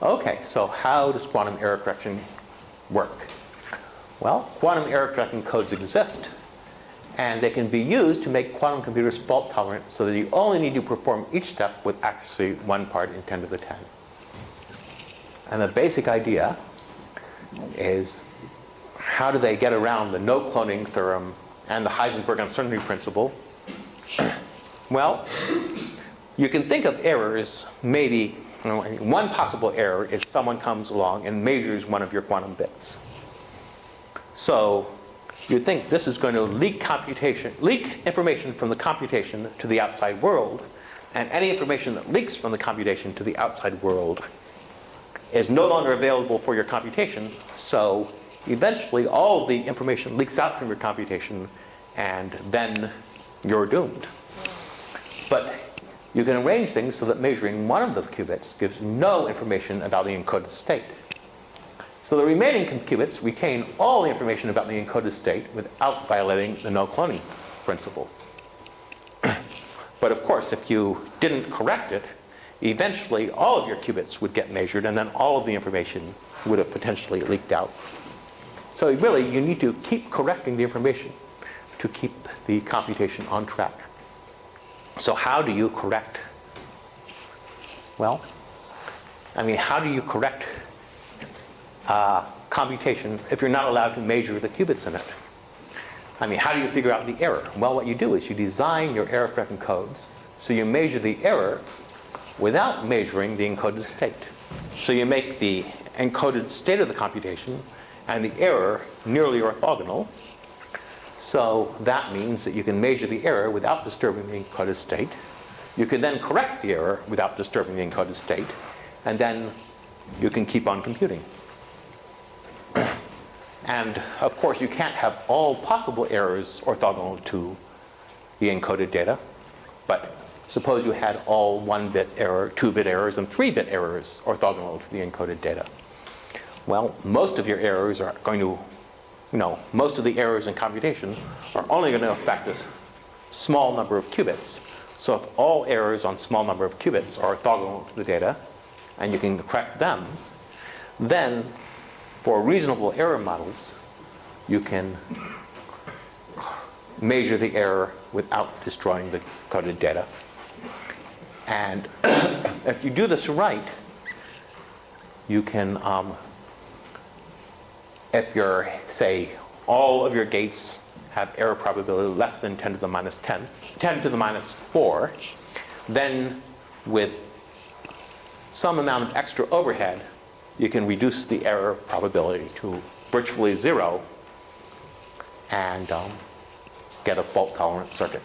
Okay, so how does quantum error correction work? Well, quantum error correcting codes exist, and they can be used to make quantum computers fault tolerant so that you only need to perform each step with actually 1 part in 10 to the 10. And the basic idea is, how do they get around the no cloning theorem and the Heisenberg uncertainty principle? Well, you can think of errors, maybe, one possible error is someone comes along and measures one of your quantum bits. So you'd think this is going to leak information from the computation to the outside world, and any information that leaks from the computation to the outside world is no longer available for your computation, so eventually all of the information leaks out from your computation, and then you're doomed. But you can arrange things so that measuring one of the qubits gives no information about the encoded state. So the remaining qubits retain all the information about the encoded state without violating the no cloning principle. But of course, if you didn't correct it, eventually all of your qubits would get measured, and then all of the information would have potentially leaked out. So really, you need to keep correcting the information to keep the computation on track. So how do you correct? Well, I mean, how do you correct computation if you're not allowed to measure the qubits in it? I mean, how do you figure out the error? Well, what you do is you design your error-correcting codes so you measure the error without measuring the encoded state. So you make the encoded state of the computation and the error nearly orthogonal. So that means that you can measure the error without disturbing the encoded state. You can then correct the error without disturbing the encoded state, and then you can keep on computing. And of course, you can't have all possible errors orthogonal to the encoded data, but suppose you had all 1-bit error, 2-bit errors, and 3-bit errors orthogonal to the encoded data. Well, most of your errors are going to, most of the errors in computation are only going to affect a small number of qubits. So if all errors on small number of qubits are orthogonal to the data, and you can correct them, then for reasonable error models, you can measure the error without destroying the coded data. And if you do this right, you can, if your, say, all of your gates have error probability less than 10 to the minus 10 to the minus 4, then with some amount of extra overhead, you can reduce the error probability to virtually 0 and get a fault-tolerant circuit.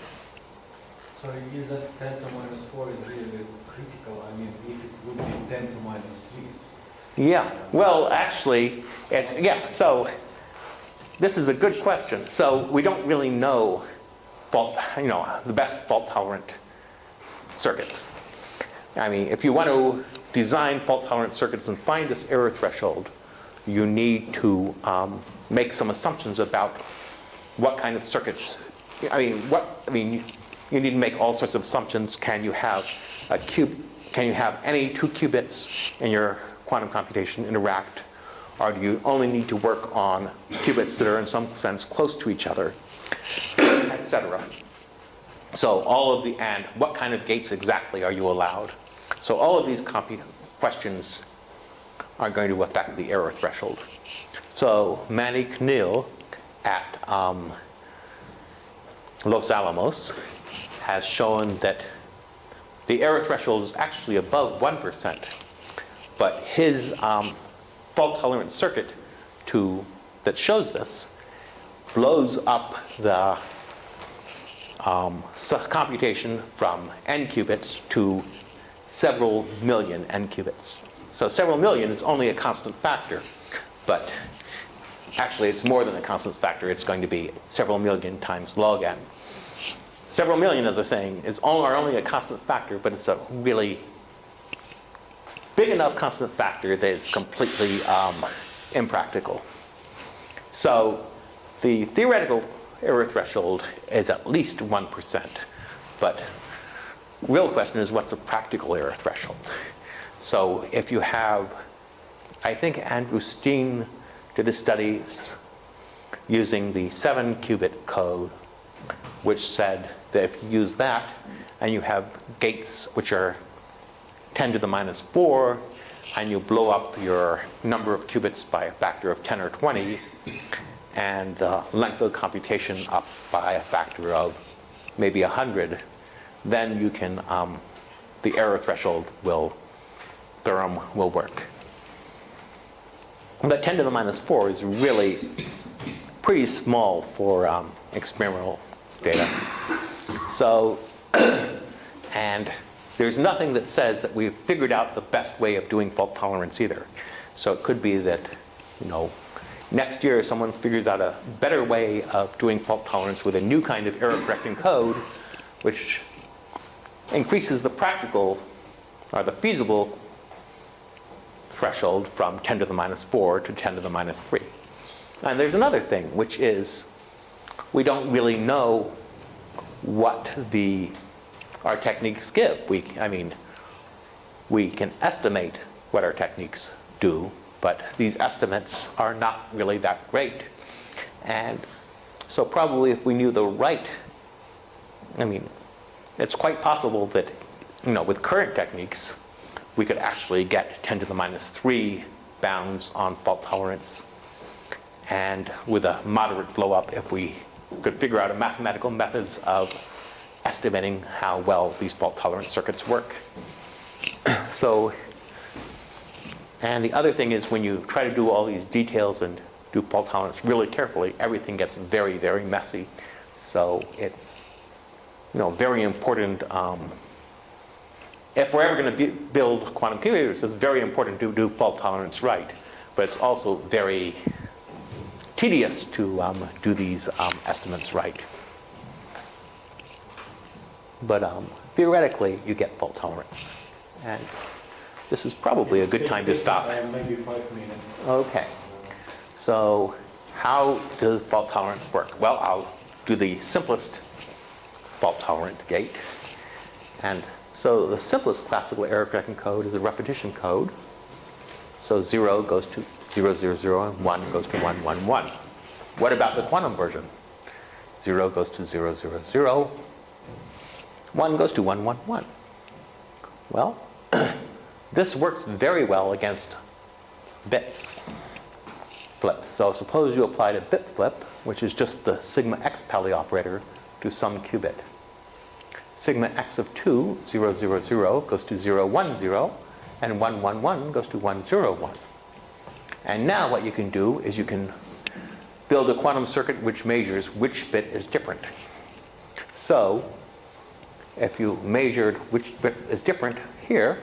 So is that 10 to minus 4 is really critical? I mean, if it would be 10 to minus 3?
Yeah, well, actually, so this is a good question. So we don't really know the best fault-tolerant circuits. I mean, if you want to design fault-tolerant circuits and find this error threshold, you need to make some assumptions about what kind of circuits. You need to make all sorts of assumptions. Can you have any 2 qubits in your quantum computation interact, or do you only need to work on qubits that are in some sense close to each other, etc. So and what kind of gates exactly are you allowed? So all of these questions are going to affect the error threshold. So Manny Knil at Los Alamos has shown that the error threshold is actually above 1%, but his fault-tolerant circuit that shows this blows up the computation from n qubits to several million n qubits. So several million is only a constant factor, but actually it's more than a constant factor. It's going to be several million times log n. Several million, as I was saying, are only a constant factor, but it's a really big enough constant factor that it's completely impractical. So the theoretical error threshold is at least 1%, but real question is, what's a practical error threshold? So if you have, I think Andrew Steen did his studies using the 7-qubit code, which said that if you use that and you have gates which are 10 to the minus 4, and you blow up your number of qubits by a factor of 10 or 20, and the length of the computation up by a factor of maybe 100, then you can, the error threshold theorem will work. But 10 to the minus 4 is really pretty small for experimental data. So, and there's nothing that says that we've figured out the best way of doing fault tolerance either. So it could be that, next year someone figures out a better way of doing fault tolerance with a new kind of error correcting code, which increases the practical or the feasible threshold from 10 to the minus 4 to 10 to the minus 3. And there's another thing, which is we don't really know what our techniques give. we can estimate what our techniques do, but these estimates are not really that great. And so probably if we knew the right, I mean, it's quite possible that, with current techniques, we could actually get 10 to the minus 3 bounds on fault tolerance, and with a moderate blow up if we could figure out mathematical methods of estimating how well these fault tolerant circuits work. So, and the other thing is when you try to do all these details and do fault tolerance really carefully, everything gets very, very messy. So it's, very important. If we're ever going to build quantum computers, it's very important to do fault tolerance right. But it's also very tedious to do these estimates right. But theoretically, you get fault tolerance. And this is probably a good time to stop.
Maybe 5 minutes.
Okay. So how does fault tolerance work? Well, I'll do the simplest fault tolerant gate. And so the simplest classical error correcting code is a repetition code. So 0 goes to 0, 0, 0, and 1 goes to 1, 1, 1. What about the quantum version? 0 goes to 0, 0, 0. 1 goes to 1, 1, 1. Well, this works very well against bits, flips. So suppose you applied a bit flip, which is just the sigma x Pauli operator, to some qubit. Sigma x of 2, 0, 0, 0, goes to 0, 1, 0, and 1, 1, 1 goes to 1, 0, 1. And now what you can do is you can build a quantum circuit which measures which bit is different. So if you measured which bit is different here,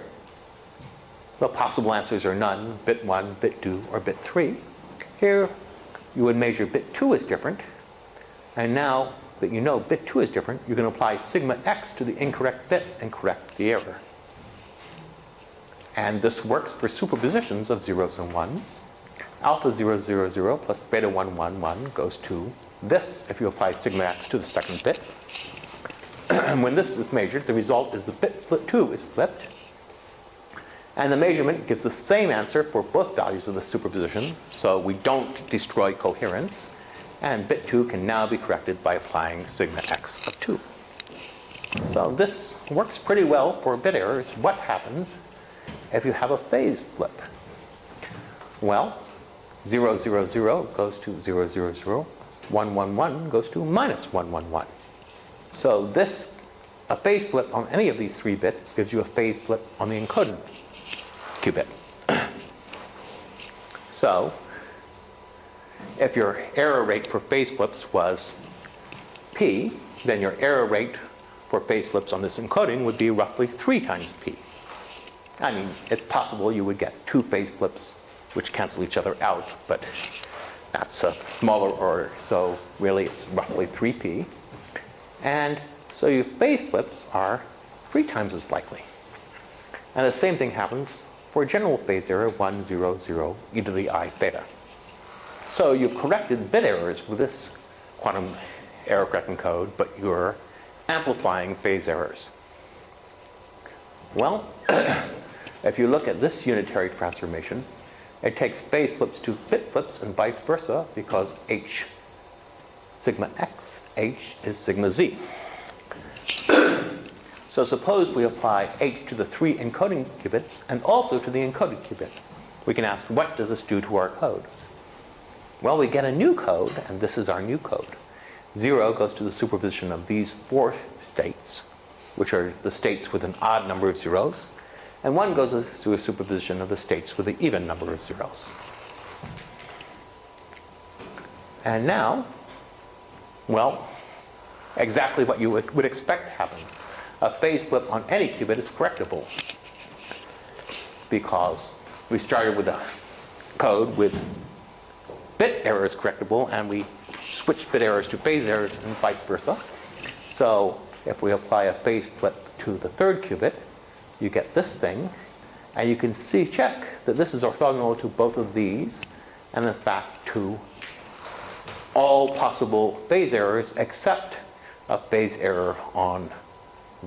the possible answers are none, bit 1, bit 2, or bit 3. Here, you would measure bit 2 is different. And now that you know bit 2 is different, you can apply sigma x to the incorrect bit and correct the error. And this works for superpositions of zeros and ones. Alpha 0, 0, 0 plus beta 1, 1, 1 goes to this if you apply sigma x to the second bit. And when this is measured, the result is the bit 2 is flipped. And the measurement gives the same answer for both values of the superposition, so we don't destroy coherence. And bit 2 can now be corrected by applying sigma x of 2. So this works pretty well for bit errors. What happens if you have a phase flip? Well, 0, 0, 0 goes to 0, 0, 0. 1, 1, 1 goes to minus 1, 1, 1. So this, a phase flip on any of these 3 bits gives you a phase flip on the encoded qubit. So if your error rate for phase flips was p, then your error rate for phase flips on this encoding would be roughly 3 times p. I mean, it's possible you would get 2 phase flips which cancel each other out, but that's a smaller order, so really it's roughly 3p. And so your phase flips are 3 times as likely. And the same thing happens for general phase error 1, 0, 0, e to the I theta. So you've corrected bit errors with this quantum error correcting code, but you're amplifying phase errors. Well, if you look at this unitary transformation, it takes phase flips to bit flips and vice versa, because h sigma x, h is sigma z. So suppose we apply h to the 3 encoding qubits and also to the encoded qubit. We can ask, what does this do to our code? Well, we get a new code, and this is our new code. 0 goes to the superposition of these 4 states, which are the states with an odd number of zeros, and 1 goes to a superposition of the states with an even number of zeros. And now, well, exactly what you would expect happens. A phase flip on any qubit is correctable, because we started with a code with bit errors correctable, and we switched bit errors to phase errors and vice versa. So if we apply a phase flip to the 3rd qubit, you get this thing, and you can check that this is orthogonal to both of these, and in fact to all possible phase errors except a phase error on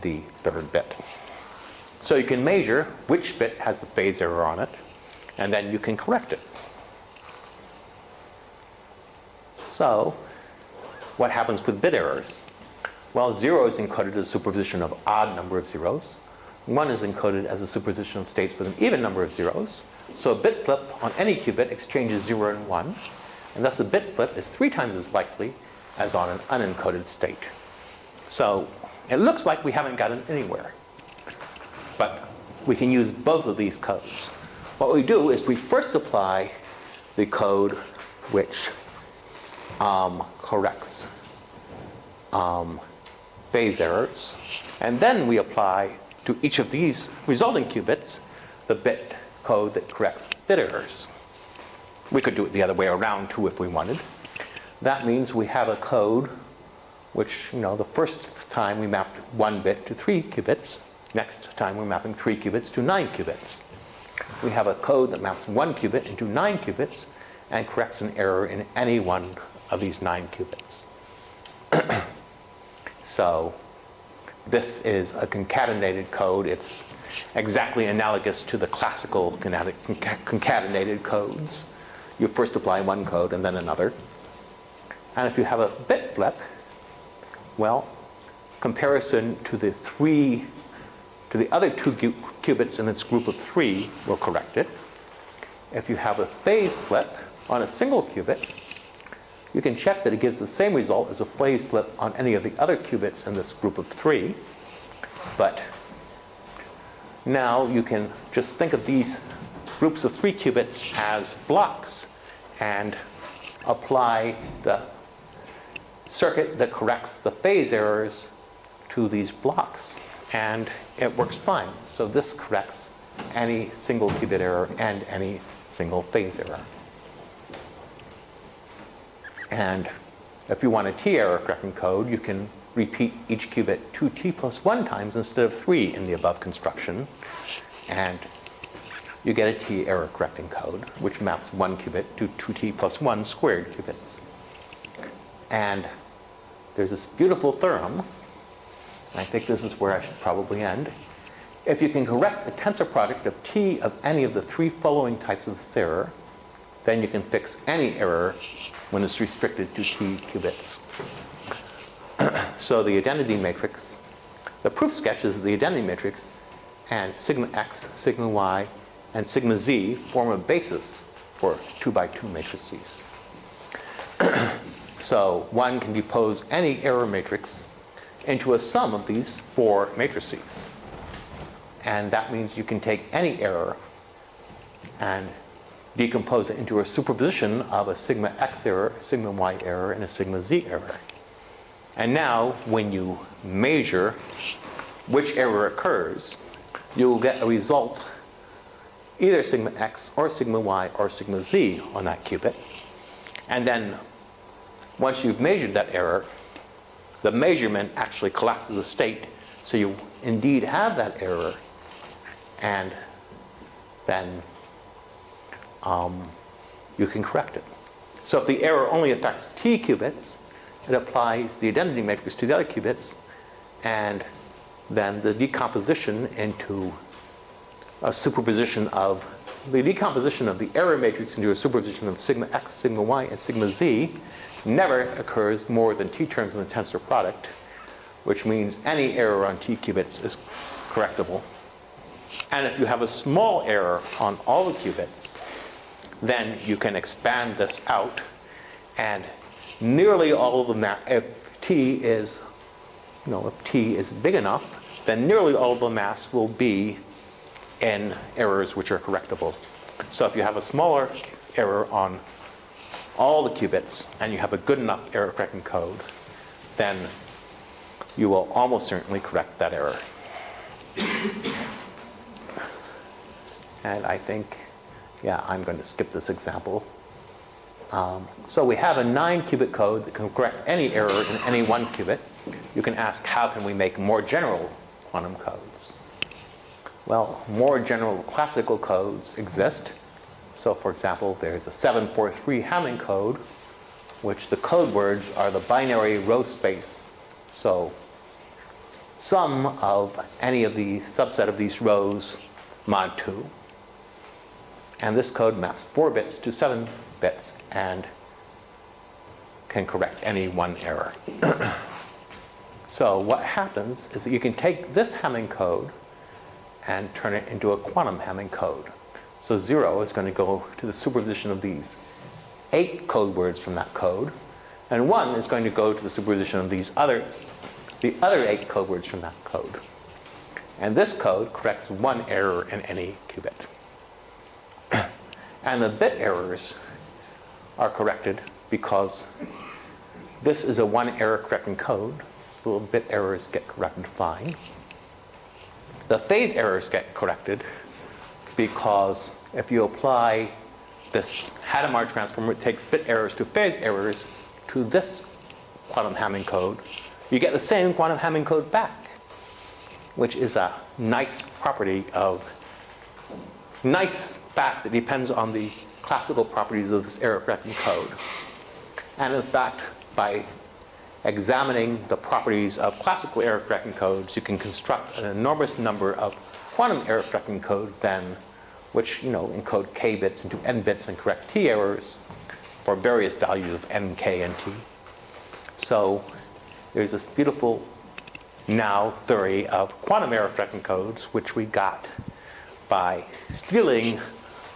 the 3rd bit. So you can measure which bit has the phase error on it, and then you can correct it. So what happens with bit errors? Well, 0 is encoded as a superposition of odd number of zeros. 1 is encoded as a superposition of states with an even number of zeros. So a bit flip on any qubit exchanges 0 and 1, and thus a bit flip is 3 times as likely as on an unencoded state. So it looks like we haven't gotten anywhere, but we can use both of these codes. What we do is we first apply the code which corrects phase errors, and then we apply to each of these resulting qubits the bit code that corrects bit errors. We could do it the other way around too if we wanted. That means we have a code which, the first time we mapped 1 bit to 3 qubits. Next time we're mapping 3 qubits to 9 qubits. We have a code that maps 1 qubit into 9 qubits and corrects an error in any one of these 9 qubits. So this is a concatenated code. It's exactly analogous to the classical concatenated codes. You first apply one code and then another. And if you have a bit flip, well, comparison to the other 2 qubits in this group of 3 will correct it. If you have a phase flip on a single qubit, you can check that it gives the same result as a phase flip on any of the other qubits in this group of 3. But now you can just think of these groups of 3 qubits as blocks and apply the circuit that corrects the phase errors to these blocks, and it works fine. So this corrects any single qubit error and any single phase error. And if you want a t error correcting code, you can repeat each qubit 2t plus 1 times instead of 3 in the above construction, and you get a t error correcting code which maps 1 qubit to 2t plus 1 squared qubits. And there's this beautiful theorem, and I think this is where I should probably end. If you can correct the tensor product of t of any of the 3 following types of this error, then you can fix any error when it's restricted to t qubits. So the identity matrix, the proof sketches of the identity matrix, and sigma x, sigma y, and sigma z form a basis for 2x2 matrices. So one can depose any error matrix into a sum of these 4 matrices. And that means you can take any error and decompose it into a superposition of a sigma x error, sigma y error, and a sigma z error. And now, when you measure which error occurs, you'll get a result, either sigma x or sigma y or sigma z on that qubit. And then, once you've measured that error, the measurement actually collapses the state, so you indeed have that error, and then you can correct it. So if the error only affects t qubits, it applies the identity matrix to the other qubits, and then the decomposition into a superposition of the error matrix into a superposition of sigma x, sigma y, and sigma z never occurs more than t terms in the tensor product, which means any error on t qubits is correctable. And if you have a small error on all the qubits, then you can expand this out, and nearly all of the if t is big enough, then nearly all of the mass will be in errors which are correctable. So if you have a smaller error on all the qubits and you have a good enough error correcting code, then you will almost certainly correct that error. And I think, I'm going to skip this example. So we have a 9-qubit code that can correct any error in any 1 qubit. You can ask, how can we make more general quantum codes? Well, more general classical codes exist. So for example, there's a 743 Hamming code, which the code words are the binary row space. So sum of any of the subset of these rows mod 2. And this code maps 4 bits to 7 bits and can correct any one error. So what happens is that you can take this Hamming code and turn it into a quantum Hamming code. So 0 is going to go to the superposition of these 8 code words from that code, and 1 is going to go to the superposition of the other 8 code words from that code. And this code corrects 1 error in any qubit. And the bit errors are corrected because this is a 1 error correcting code, so the bit errors get corrected fine. The phase errors get corrected because if you apply this Hadamard transform, it takes bit errors to phase errors to this quantum Hamming code, you get the same quantum Hamming code back, which is a nice property of, nice fact that depends on the classical properties of this error correcting code. And in fact, by examining the properties of classical error correcting codes, you can construct an enormous number of quantum error correcting codes then, which encode k bits into n bits and correct t errors for various values of n, k, and t. So there's this beautiful now theory of quantum error correcting codes, which we got by stealing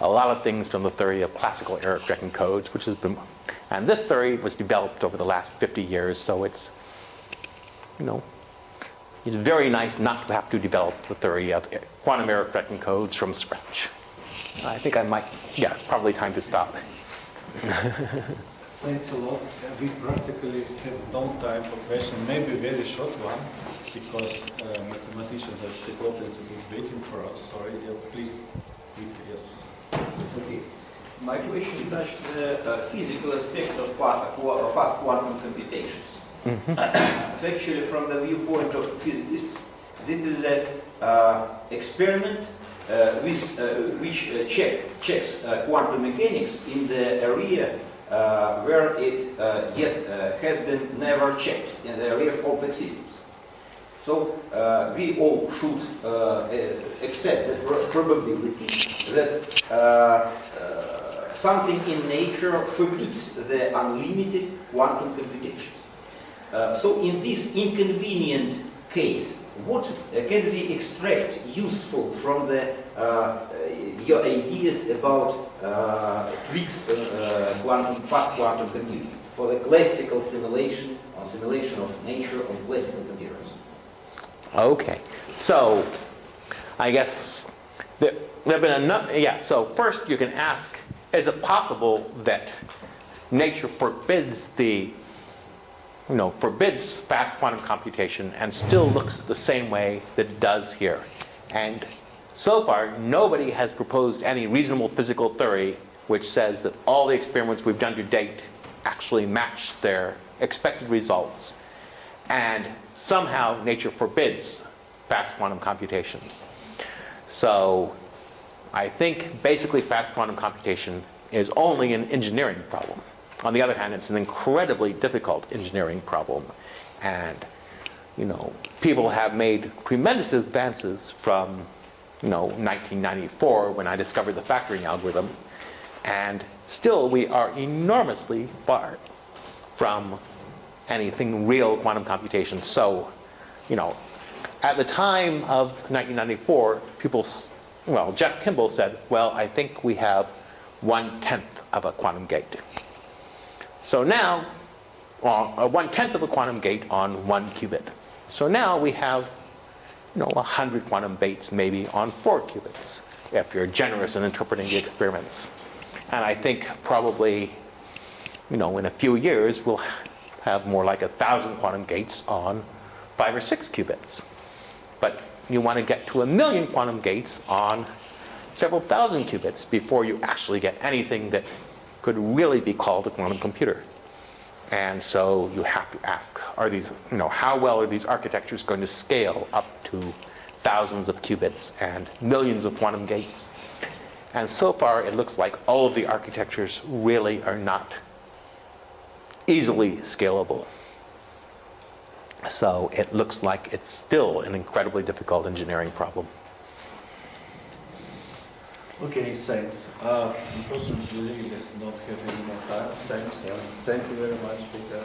a lot of things from the theory of classical error correcting codes, which has been, and this theory was developed over the last 50 years, so it's, it's very nice not to have to develop the theory of quantum error correcting codes from scratch. I think I might, yeah, it's probably time to stop.
Thanks a lot.
We practically have no time for questions, maybe a very short one, because mathematicians have the problems waiting for us. Sorry, yeah, please. Yes.
Okay. My question touched the physical aspect of fast quantum computations. Actually, from the viewpoint of physicists, this is an experiment which checks quantum mechanics in the area where it yet has been never checked, in the area of complex systems. So we all should accept the probability that something in nature forbids the unlimited quantum computations. So in this inconvenient case, what can we extract useful from the your ideas about tricks fast quantum computing for the classical simulation of nature on classical computers?
Okay, so I guess there have been enough. Yeah. So first, you can ask: is it possible that nature forbids forbids fast quantum computation and still looks the same way that it does here? And so far, nobody has proposed any reasonable physical theory which says that all the experiments we've done to date actually match their expected results, and somehow nature forbids fast quantum computation. So I think basically fast quantum computation is only an engineering problem. On the other hand, it's an incredibly difficult engineering problem, and people have made tremendous advances from 1994, when I discovered the factoring algorithm, and still we are enormously far from anything real quantum computation. So, at the time of 1994, Jeff Kimball said, well, I think we have 1/10 of a quantum gate. So now, 1/10 of a quantum gate on 1 qubit. So now we have 100 quantum gates maybe on 4 qubits, if you're generous in interpreting the experiments. And I think probably, in a few years, we'll have more like 1,000 quantum gates on 5 or 6 qubits. But you want to get to 1 million quantum gates on several thousand qubits before you actually get anything that could really be called a quantum computer. And so you have to ask, are these, how well are these architectures going to scale up to thousands of qubits and millions of quantum gates? And so far, it looks like all of the architectures really are not easily scalable. So it looks like it's still an incredibly difficult engineering problem.
Okay, thanks. Unfortunately, we do not have any more time. Thanks. Thank you very much, Peter.